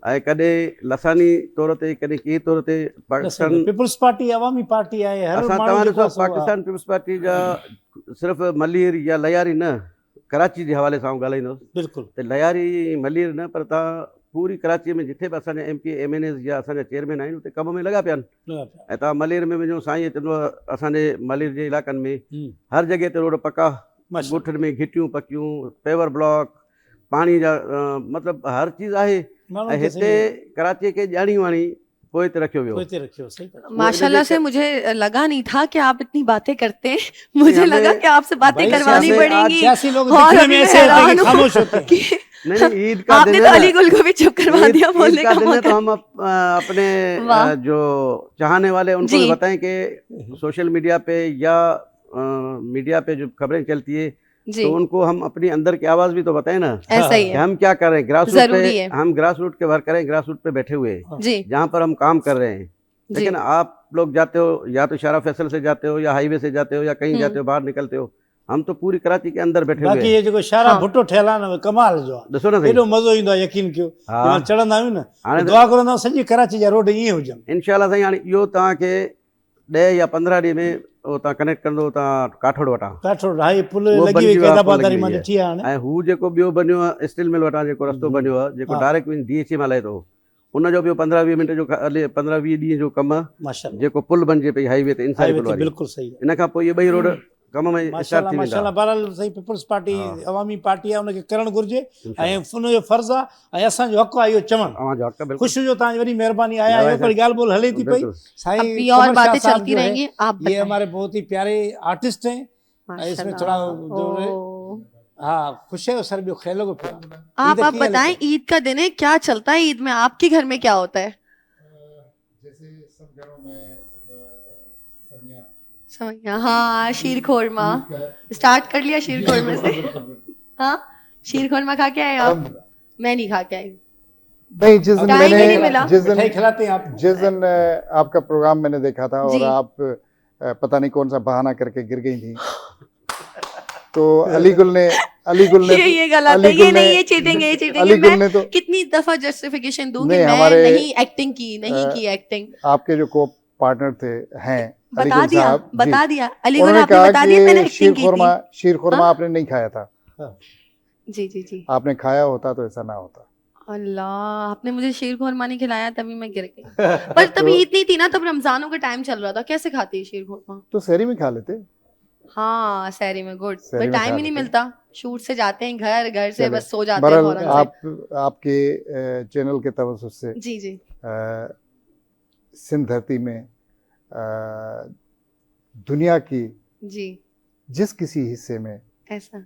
ऐं कॾहिं लसानी तौर ते कॾहिं कंहिं तौर ते पाकिस्तान पीपुल्स पार्टी अवामी पार्टी आहे। हर असां माण्हू तव्हां जेको ॾिसो आहे सो आहे। पाकिस्तान पीपुल्स पार्टी जा सिर्फ़ु मलीर या लयारी न कराची जे हवाले सां ॻाल्हाईंदुसि बिल्कुलु त लयारी मलीर न पर तव्हां पूरी कराची में जिथे बि असांजा MP MNAs या असांजा चेयरमैन आहिनि उते कम में लॻा पिया आहिनि। ऐं तव्हां मलीर में वञो साईं चवंदो आहे असांजे मलीर जे इलाइक़नि में हर जॻह ते रोड पका, ॻोठनि में घिटियूं पकियूं, पेवर ब्लॉक, पाणी जा मतिलबु हर चीज़ आहे। ऐं हिते कराची खे ॼाणी वाणी पोइ ते रखियो वियो। माशाल्लाह से मुझे लगा नहीं था कि आप इतनी बातें करते हैं। मुझे लगा कि आपसे बातें करवानी पड़ेंगी और अभी मैं हैरान हूं कि नहीं ईद का आपने दिन तो है ना, अली गुल को भी चुप करवा दिया बोलने का दिन है तो मौका। हम अपने जो चाहने वाले उनको भी बताएं कि सोशल मीडिया पे या मीडिया पे जो खबरें चलती है तो उनको हम अपनी अंदर की आवाज भी तो बताएं ना। ऐसा ही है, हम क्या कर रहे हैं ग्रास रूट जरूरी पे, है। हम ग्रास रूट के वर्क करें, ग्रास रूट पे बैठे हुए जी जहाँ पर हम काम कर रहे हैं। लेकिन आप लोग जाते हो या तो शारा फैसल से जाते हो या हाईवे से जाते हो या कहीं जाते हो बाहर निकलते हो, हम तो पूरी कराची के अंदर बैठे हुए बाक़ी ये जेको शारा भुट्टो ठहियल आहे न कमाल जो आहे। ॾिसो न एॾो मज़ो ईंदो आहे यकीन कयो जॾहिं चढ़ंदा आहियूं न हाणे दुआ करंदा आहियूं सॼी कराची जा रोड ईअं हुजनि। इंशाल्लाह साईं हाणे इहो तव्हांखे 10 या 15 ॾींहं में उहो तव्हां कनेक्ट कंदो तव्हां काठोड़ वटां। काठोड़ हा पुल लॻी वई क़ैदाबादारी मां ॾिठी आहे हाणे। ऐं हू जेको ॿियो बनियो आहे स्टील मिल वटां जेको रस्तो बनियो आहे जेको डायरेक्ट DHA में हले थो उनजो ॿियो 15-20 मिंट जो हले 15-20 ॾींहं जो कमु माशाल्लाह जेको पुल बणिजे पई हाईवे ते इंसानी पुल वारी। बिल्कुलु सही इन खां पोइ इहे ॿई रोड कम में माशाल्लाह माशाल्लाह। बहरहाल सही पीपुल्स पार्टी अवामी पार्टी आहे उनखे करणु घुरिजे ऐं उनजो फर्ज़ु आहे ऐं असांजो हक़ु आहे इहो चवणु। तव्हांजो हक़ बिल्कुलु ख़ुशि हुजो तव्हांजी वॾी महिरबानी आया आहियो पर ॻाल्हि ॿोल हले थी पई। साईं अभी और कमर शाह बातें साहब चलती जो है, रहेंगी। आप ये हमारे बहुत ही प्यारे आर्टिस्ट हैं। इसमें थोड़ा हाँ खुश है सर भी खेलो को पिया। आप बताएं ईद का दिन है, क्या चलता है ईद में? आपके घर में क्या होता है? जैसे सब घरों में समझ हाँ शीर खोरमा स्टार्ट कर लिया शीर खोरमे से। हाँ शीर खोरमा खा के आए आप? मैं नहीं खा के आई। नहीं जिस दिन टाइम ही नहीं मिला। मैंने खिलाते हैं आप। जिस दिन आपका प्रोग्राम मैंने देखा था और आप पता नहीं कौन सा बहाना करके गिर गई थी तो अलीगुल ने ये गलत है, ये नहीं, ये चीटिंग है, ये चीटिंग है। अलीगुल ने मैं तो कितनी दफा जस्टिफिकेशन दूं कि नहीं, मैं हमारे नहीं एक्टिंग की, नहीं की एक्टिंग। आपके जो को पार्टनर थे हैं बता दिया अलीगुल उन्होंने आपने कहा बता दिया मैंने कि एक्टिंग की थी। शीर खुरमा आपने नहीं खाया था। जी जी जी आपने खाया होता तो ऐसा ना होता। अल्लाह, आपने मुझे शीर खुरमा नहीं खिलाया तभी मैं गिर गई। पर तब ईद नहीं थी ना, तब रमजानों का टाइम चल रहा था, कैसे खाती है शीर खुरमा? तो सहरी में खा लेते। हाँ सहरी में गुड, सहरी पर में टाइम खा ही नहीं लेते। मिलता, शूट से जाते हैं घर से बस सो जाते हैं बहरहाल फौरन से। आपके चैनल के तवज्जुह से जी जी सिंध धरती में दुनिया की जी जिस किसी हिस्से में ऐसा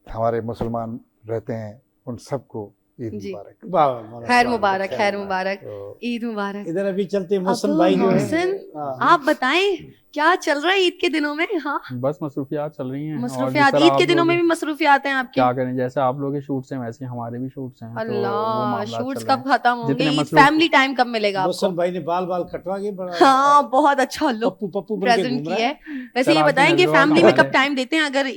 हमारे मुसलमान रहते हैं उन सबको ईद जी। मुबारक। खैर मुबारक, खैर मुबारक, ईद मुबारक। इधर अभी चलते मोहसिन अब भाई जो है मोहसिन, आप बताएं क्या चल रहा है ईद के दिनों में? हाँ बस मसरूफियात चल रही हैं। और मसरूफियात, जिस तरह ईद के आप दिनों में लोग भी मसरूफियात हैं आपकी? क्या करें, जैसे आप लोग के शूट्स हैं वैसे ही हमारे भी शूट्स हैं। तो वो अल्लाह, मामलात शूट्स चल रहे कब हैं। खत्म होंगे? जितने ईद मसरूफ- फैमिली टाइम कब मिलेगा आपको? मोहसिन भाई ने बाल कटवा के बड़ा हाँ बहुत अच्छा लुक पप्पू बन के प्रेजेंट घूम रहा किया है। है। वैसे ये चल, बताएं आपकी कि नजरों फैमिली का में कब है। टाइम देते हैं? अगर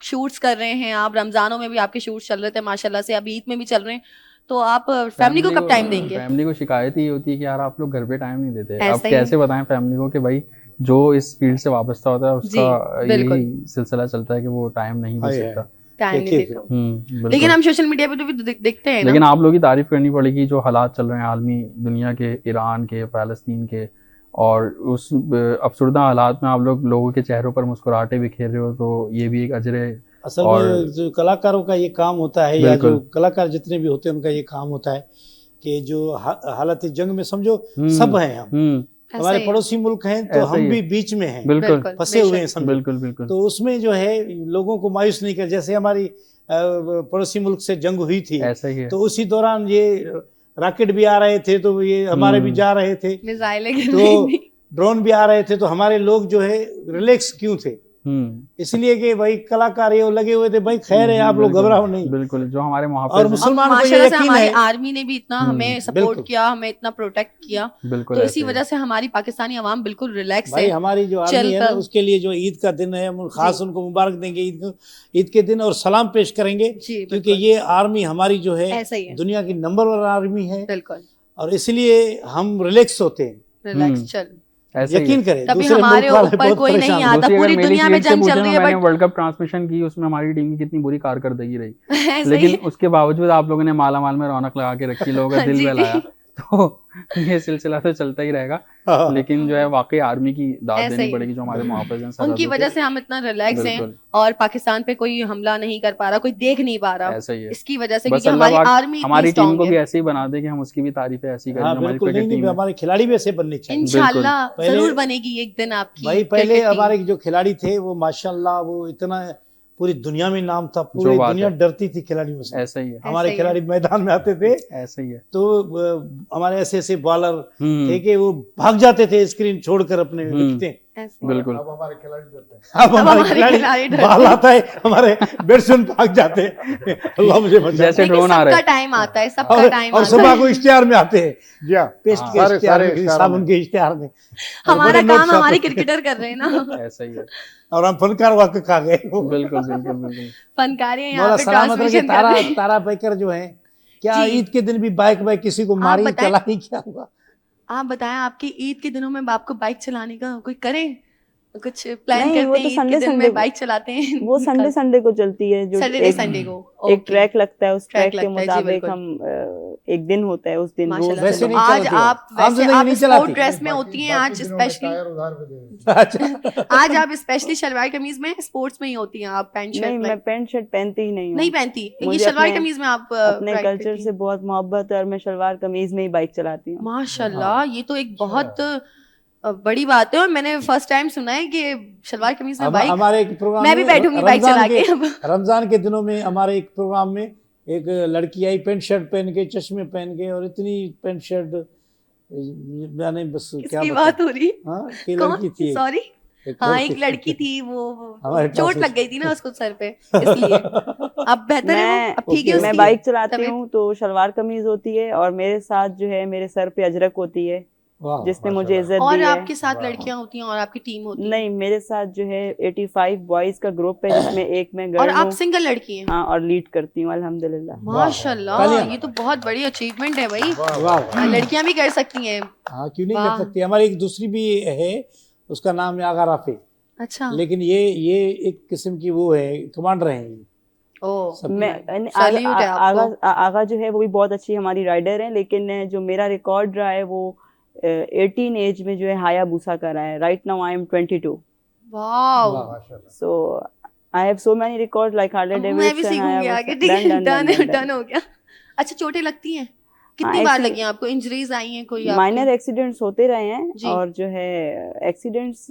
शूट्स कर रहे हैं आप, रमजानों में भी आपके शूट्स चल रहे थे माशाल्लाह से, अभी ईद में भी चल रहे हैं, तो आप फैमिली को कब टाइम देंगे? फैमिली को शिकायत ही होती है कि यार आप लोग घर पे टाइम नहीं देते। ऐसा अब ही। कैसे बताएं फैमिली को कि भाई जो इस फील्ड से वाबस्ता होता है उसका बिल्कुल। यही सिलसिला चलता है कि वो टाइम नहीं दे सकता। टाइम नहीं देते हो। बिल्कुल। लेकिन हम सोशल मीडिया पे तो भी दिखते हैं ना। लेकिन आप लोग की तारीफ करनी पड़ेगी जो हालात चल रहे हैं आलमी दुनिया के, ईरान के, फ़लस्तीन के, और उस अफसरदा हालात में आप लोगों के चेहरों पर मुस्कुराहटें बिखेर रहे हो, तो ये भी एक अजर है। असल में जो कलाकारों का ये काम होता है, या जो कलाकार जितने भी होते हैं उनका ये काम होता है कि जो हालत जंग में समझो सब हैं हम, हमारे पड़ोसी मुल्क हैं तो हम भी बीच में हैं, बिल्कुल फंसे हुए हैं समझो। बिल्कुल बिल्कुल। तो उसमें जो है लोगों को मायूस नहीं कर, जैसे हमारी पड़ोसी मुल्क से जंग हुई थी, ऐसा ही है। तो उसी दौरान ये रॉकेट भी आ रहे थे तो ये हमारे भी जा रहे थे, तो ड्रोन भी आ रहे थे, तो हमारे लोग जो है रिलैक्स क्यों थे? इसलिए कि भाई कलाकार ये लगे हुए थे, भाई खैर है आप लोग घबराओ नहीं। बिल्कुल, जो हमारे और मुसलमानों को ये यकीन है, आर्मी ने भी इतना हमें सपोर्ट किया, हमें इतना प्रोटेक्ट किया, बिल्कुल, तो इसी वजह से हमारी पाकिस्तानी अवाम बिल्कुल रिलैक्स है। भाई हमारी जो आर्मी है ना, उसके लिए जो ईद का दिन है हम खास उनको मुबारक देंगे ईद के दिन, और सलाम पेश करेंगे, क्योंकि ये आर्मी हमारी जो है दुनिया की नंबर 1 आर्मी है, बिल्कुल, और इसलिए हम रिलैक्स होते हैं। रिलैक्स चल यकीन करें, तभी हमारे ऊपर कोई नहीं आता, पूरी दुनिया में जंग चल रही है। मैंने वर्ल्ड कप ट्रांसमिशन की, उसमें हमारी टीम की कितनी बुरी कारकर्दगी रही, लेकिन उसके बावजूद आप लोगों ने मालामाल में रौनक लगा के रखी, लोगों का दिल बहलाया, तो ये सिलसिला तो चलता ही रहेगा। लेकिन जो है वाकई आर्मी की दाद देनी पड़ेगी, जो हमारे मुहाफ़िज़ हैं, उनकी वजह से हम इतना रिलैक्स हैं, और पाकिस्तान पे कोई हमला नहीं कर पा रहा, कोई देख नहीं पा रहा, ऐसा ही है इसकी वजह से, क्योंकि हमारी आर्मी हमारी टीम को भी ऐसे ही बना दे कि हम उसकी भी तारीफें ऐसी करें। बिल्कुल नहीं, हमारे खिलाड़ी भी ऐसे बनने चाहिए, इंशाल्लाह जरूर बनेगी एक दिन आपकी। भाई पहले हमारे जो खिलाड़ी थे वो माशाल्लाह वो इतना पूरी दुनिया में नाम था, पूरी दुनिया डरती थी खिलाड़ियों से। ऐसा ही है, हमारे खिलाड़ी मैदान में आते थे, ऐसा ही है, तो हमारे ऐसे बॉलर थे कि वो भाग जाते थे स्क्रीन छोड़कर अपने विकेटें। बिल्कुल, अब हमारे खिलाड़ी डरते हैं, अब हमारे खिलाड़ी बॉल आता है, हमारे बैट्समैन भाग जाते हैं। अल्लाह मुझे बचाए। जैसे ड्रोन आ रहा है, सबका टाइम आता है, सबका टाइम और सुबह को इश्तिहार में आते हैं, जी हाँ, पेस्ट के इश्तिहार में, साबुन के इश्तिहार में। हमारा काम हमारे क्रिकेटर कर रहे हैं ना, ऐसा ही है, और हम फनकार वक्त खा गए। बिल्कुल बिल्कुल बिल्कुल। फनकारी हैं यहाँ पे ट्रांसमिशन कर रहे हैं। तारा पैकर जो है, क्या ईद के दिन भी बाइक किसी को मारी चलाई, क्या हुआ? आप बताएं, आपकी ईद के दिनों में आपको बाइक चलाने का कोई करे, कुछ प्लान नहीं, करते वो तो हैं ईद संडे के दिन संडे में बाइक चलाते हैं? वो संडे को चलती है, जो संडे को एक ट्रैक लगता है, उस ट्रैक के मुताबिक हम एक दिन होता है, उस दिन रोज। वैसे नहीं आज आप स्पोर्ट ड्रेस में होती हैं, आज स्पेशली आज आप स्पेशली शलवार कमीज में स्पोर्ट्स में ही होती हैं आप? पैंट शर्ट नहीं, मैं पैंट शर्ट पहनती ही नहीं हूँ, नहीं पहनती, ये शलवार कमीज में आप अपने कल्चर से बहुत मोहब्बत है, और मैं शलवार कमीज में ही बाइक चलाती हूँ। माशाल्लाह, ये तो एक बहुत बड़ी बात है, और मैंने फर्स्ट टाइम सुना है कि शलवार कमीज में बाइक। हमारे एक प्रोग्राम मैं भी बैठूंगी बाइक चला के। रमजान के दिनों में हमारे एक प्रोग्राम में एक लड़की आई पैंट शर्ट पहन के, चश्मे पहन के, और इतनी पैंट शर्ट, मैंने बस क्या बात हो रही, कि लड़की थी, सॉरी, हाँ एक लड़की थी, वो चोट लग गई थी ना उसको सर पे, इसलिए। अब बेहतर है, अब ठीक है। मैं बाइक चलाती हूँ तो शलवार कमीज होती है, और मेरे साथ जो है मेरे सर पे अजरक होती है, जिसने मुझे इज्जत दी है। और आपके साथ लड़कियां होती हैं और आपकी टीम होती है? नहीं, मेरे साथ जो है 85 बॉयज का ग्रुप है, जिसमें एक मैं गर्ल और आप हूँ। सिंगल लड़की हैं? हाँ, और लीड करती हूँ अल्हम्दुलिल्लाह। माशाल्लाह, ये तो बहुत बड़ी अचीवमेंट है भाई, लड़कियां भी कर सकती हैं। हाँ, क्यों नहीं कर सकती? हमारी एक दूसरी भी है, उसका नाम है आगा राफे। अच्छा, लेकिन ये एक किस्म की वो है, कमांडर हैं। आगा जो है वो भी बहुत अच्छी हमारी राइडर है, लेकिन जो मेरा रिकॉर्ड रहा है वो 18 एज में जो है हायाबुसा का रहा है। Right now I am 22। Wow, so I have so many record like Harley Davidson. मैं भी सीखूंगी आगे, ठीक है, डन हो गया। अच्छा, चोटें लगती हैं? कितनी बार लगी हैं आपको? इंजरीज आई हैं कोई? माइनर एक्सीडेंट्स होते रहे हैं, और जो है एक्सीडेंट्स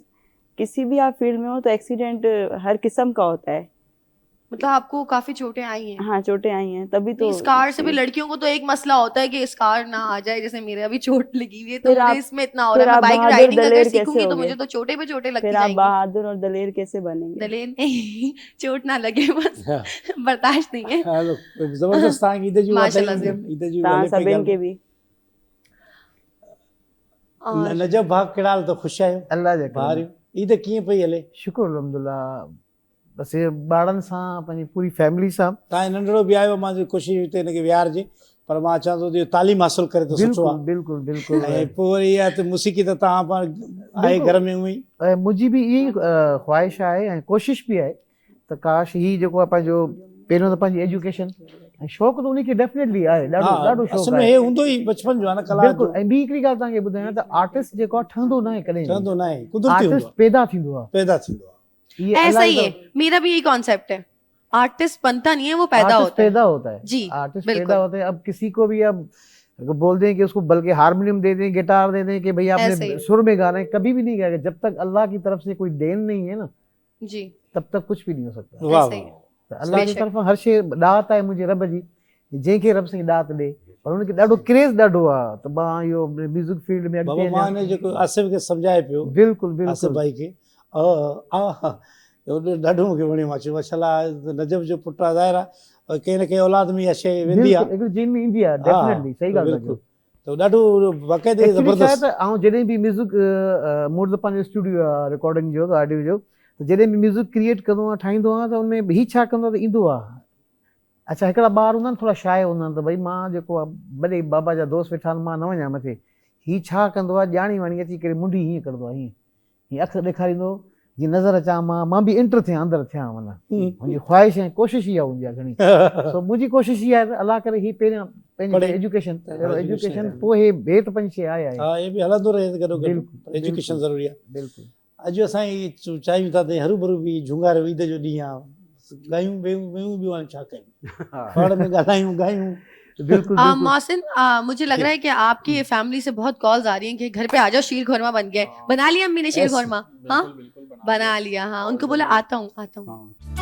किसी भी आप फील्ड में हो तो एक्सीडेंट हर किस्म का होता है। मतलब आपको काफी चोटें आई हैं? हाँ, चोटें आई हैं, तभी तो। स्कार से भी लड़कियों को तो एक मसला होता है कि स्कार ना आ जाए, जैसे मेरे अभी चोट लगी हुई है, तो मुझे इसमें इतना हो रहा है। मैं बाइक राइडिंग अगर सीखूंगी तो मुझे तो चोटें पे चोटें लगती जाएंगी। फिर आप बहादुर और दलेर कैसे बनेंगे? दलेर नहीं, चोट ना लगे बस, बर्दाश्त नहीं है। जबरदस्त आएंगे इधर जी, माशाल्लाह सब इनके भी। नजब भाग किड़ाल तो खुश आयो, अल्लाह जे बाहर इधर कीअं पई हले? शुक्र अल्हम्दुलिल्लाह, बस ये ॿारनि सां, पंहिंजी पूरी फैमिली सां। तव्हां नंढड़ो बि आयो, मुंहिंजी कोशिशि हुई त हिनखे विहारजे, पर मां चवां थो तालीम हासिल करे त सुठो आहे। बिल्कुलु बिल्कुलु। ऐं पोइ वरी इहा त मुसीक़ी त तव्हां पाण आहे घर में हूअं ई। मुंहिंजी बि इहा ई ख़्वाहिश आहे ऐं कोशिशि बि आहे त काश ही जेको आहे पंहिंजो पहिरियों त पंहिंजी एजुकेशन ऐं शौक़ु त उनखे डेफिनेटली आहे, ॾाढो हा, ॾाढो असल शौक़ु में आहे। हे हूंदो ई बचपन जो आहे न कला जो, बिल्कुलु। ऐं ॿी हिकिड़ी ॻाल्हि तव्हांखे ॿुधायां त आर्टिस्ट जेको आहे ठहंदो न आहे कॾहिं ठहंदो न आहे, कुदरती हूंदो आर्टिस्ट आहे, पैदा थींदो आहे। पैदा थींदो आहे। ये ऐसा अलाही ही है, मेरा भी यही कॉन्सेप्ट है, आर्टिस्ट बनता नहीं है, वो पैदा आर्टिस्ट होता है। पैदा होता है जी, आर्टिस्ट बिल्कुल। पैदा होता है। अब किसी को भी अब अगर बोल दें कि उसको बल्कि हारमोनियम दे दें, गिटार दे दें कि भाई ऐसे आपने ही। सुर में गाना है, कभी भी नहीं गाएगा। जब तक अल्लाह की तरफ से कोई देन नहीं है ना, जी, तब तक कुछ भी नहीं हो सकता। वाह ऐसे ही। वाह। त अल्लाह जी बेशक। तरफ़ां हर शइ ॾात आहे मुंहिंजे रब जी, जंहिंखे रब साईं ॾात ॾे, पर हुनखे ॾाढो क्रेज़ ॾाढो आहे त मां इहो म्यूज़िक फील्ड में बाबा अॻिते मां वञा। ने जेको आसिफ खे सम्झाए पियो, बिल्कुलु आसिफ बिल्कुलु भाई खे ॾाढो मूंखे वणियो। मां चयो माशाल्लाह नजब जो पुटु आहे, ज़ाहिर आहे कंहिं न कंहिं औलाद में इहा शइ वेंदी बिल्कुलु आहे। हिकिड़ी जिन में ईंदी आहे, हा, डेफिनेटली सही ॻाल्हि था बिल्कुलु। कयो। त ॾाढो बाक़ाइदे एक्चुअली छा आहे ज़बरदस्त। त आउं जॾहिं बि म्यूज़िक मूं त पंहिंजो स्टूडियो आहे रिकॉर्डिंग जो, त ऑडियो जो, त जॾहिं बि म्यूज़िक क्रिएट कंदो आहियां, ठाहींदो आहियां, त उनमें ही छा कंदो आहे त ईंदो आहे। अच्छा, हिकिड़ा ॿार हूंदा आहिनि थोरा शाय हूंदा आहिनि, त भई मां जेको आहे भले बाबा जा दोस्त वेठा आहिनि, मां न वञा मथे, ही छा कंदो आहे ॼाणी वाणी अची करे मुंडी हीअं कंदो आहे, हीअं अखि ॾेखारींदो, जीअं नज़र अचां मां बि एंटर थियां, अंदरि थियां। माना मुंहिंजी ख़्वाहिश ऐं कोशिशि इहा हूंदी आहे घणी। सो मुंहिंजी कोशिशि इहा आहे त अलाह करे ही पहिरियां पंहिंजी एजुकेशन, एजुकेशन पोइ हे हेठि पंज शइ आहे। हा, हे बि हलंदो रहे गॾो गॾु, बिल्कुलु, एजुकेशन बिल्कुलु। ज़रूरी आहे। बिल्कुलु अॼु असां चाहियूं था त हरू भरू बि झुंगार ईद जो ॾींहुं आहे, ॻायूं वेयूं बि हाणे छा कयूं, पाण में ॻाल्हायूं गायूं। बिल्कुलु बिल्कुलु। मोहसिन, मुझे लग रहा है कि आपकी फैमिली से बहुत कॉल्स आ रही हैं कि घर पे आ जाओ, शीर खुरमा बन गया है। बना लिया अम्मी ने शीर खुरमा? हाँ, बिल्कुल बना लिया। हाँ, उनको बोला आता हूँ, आता हूँ। हाँ।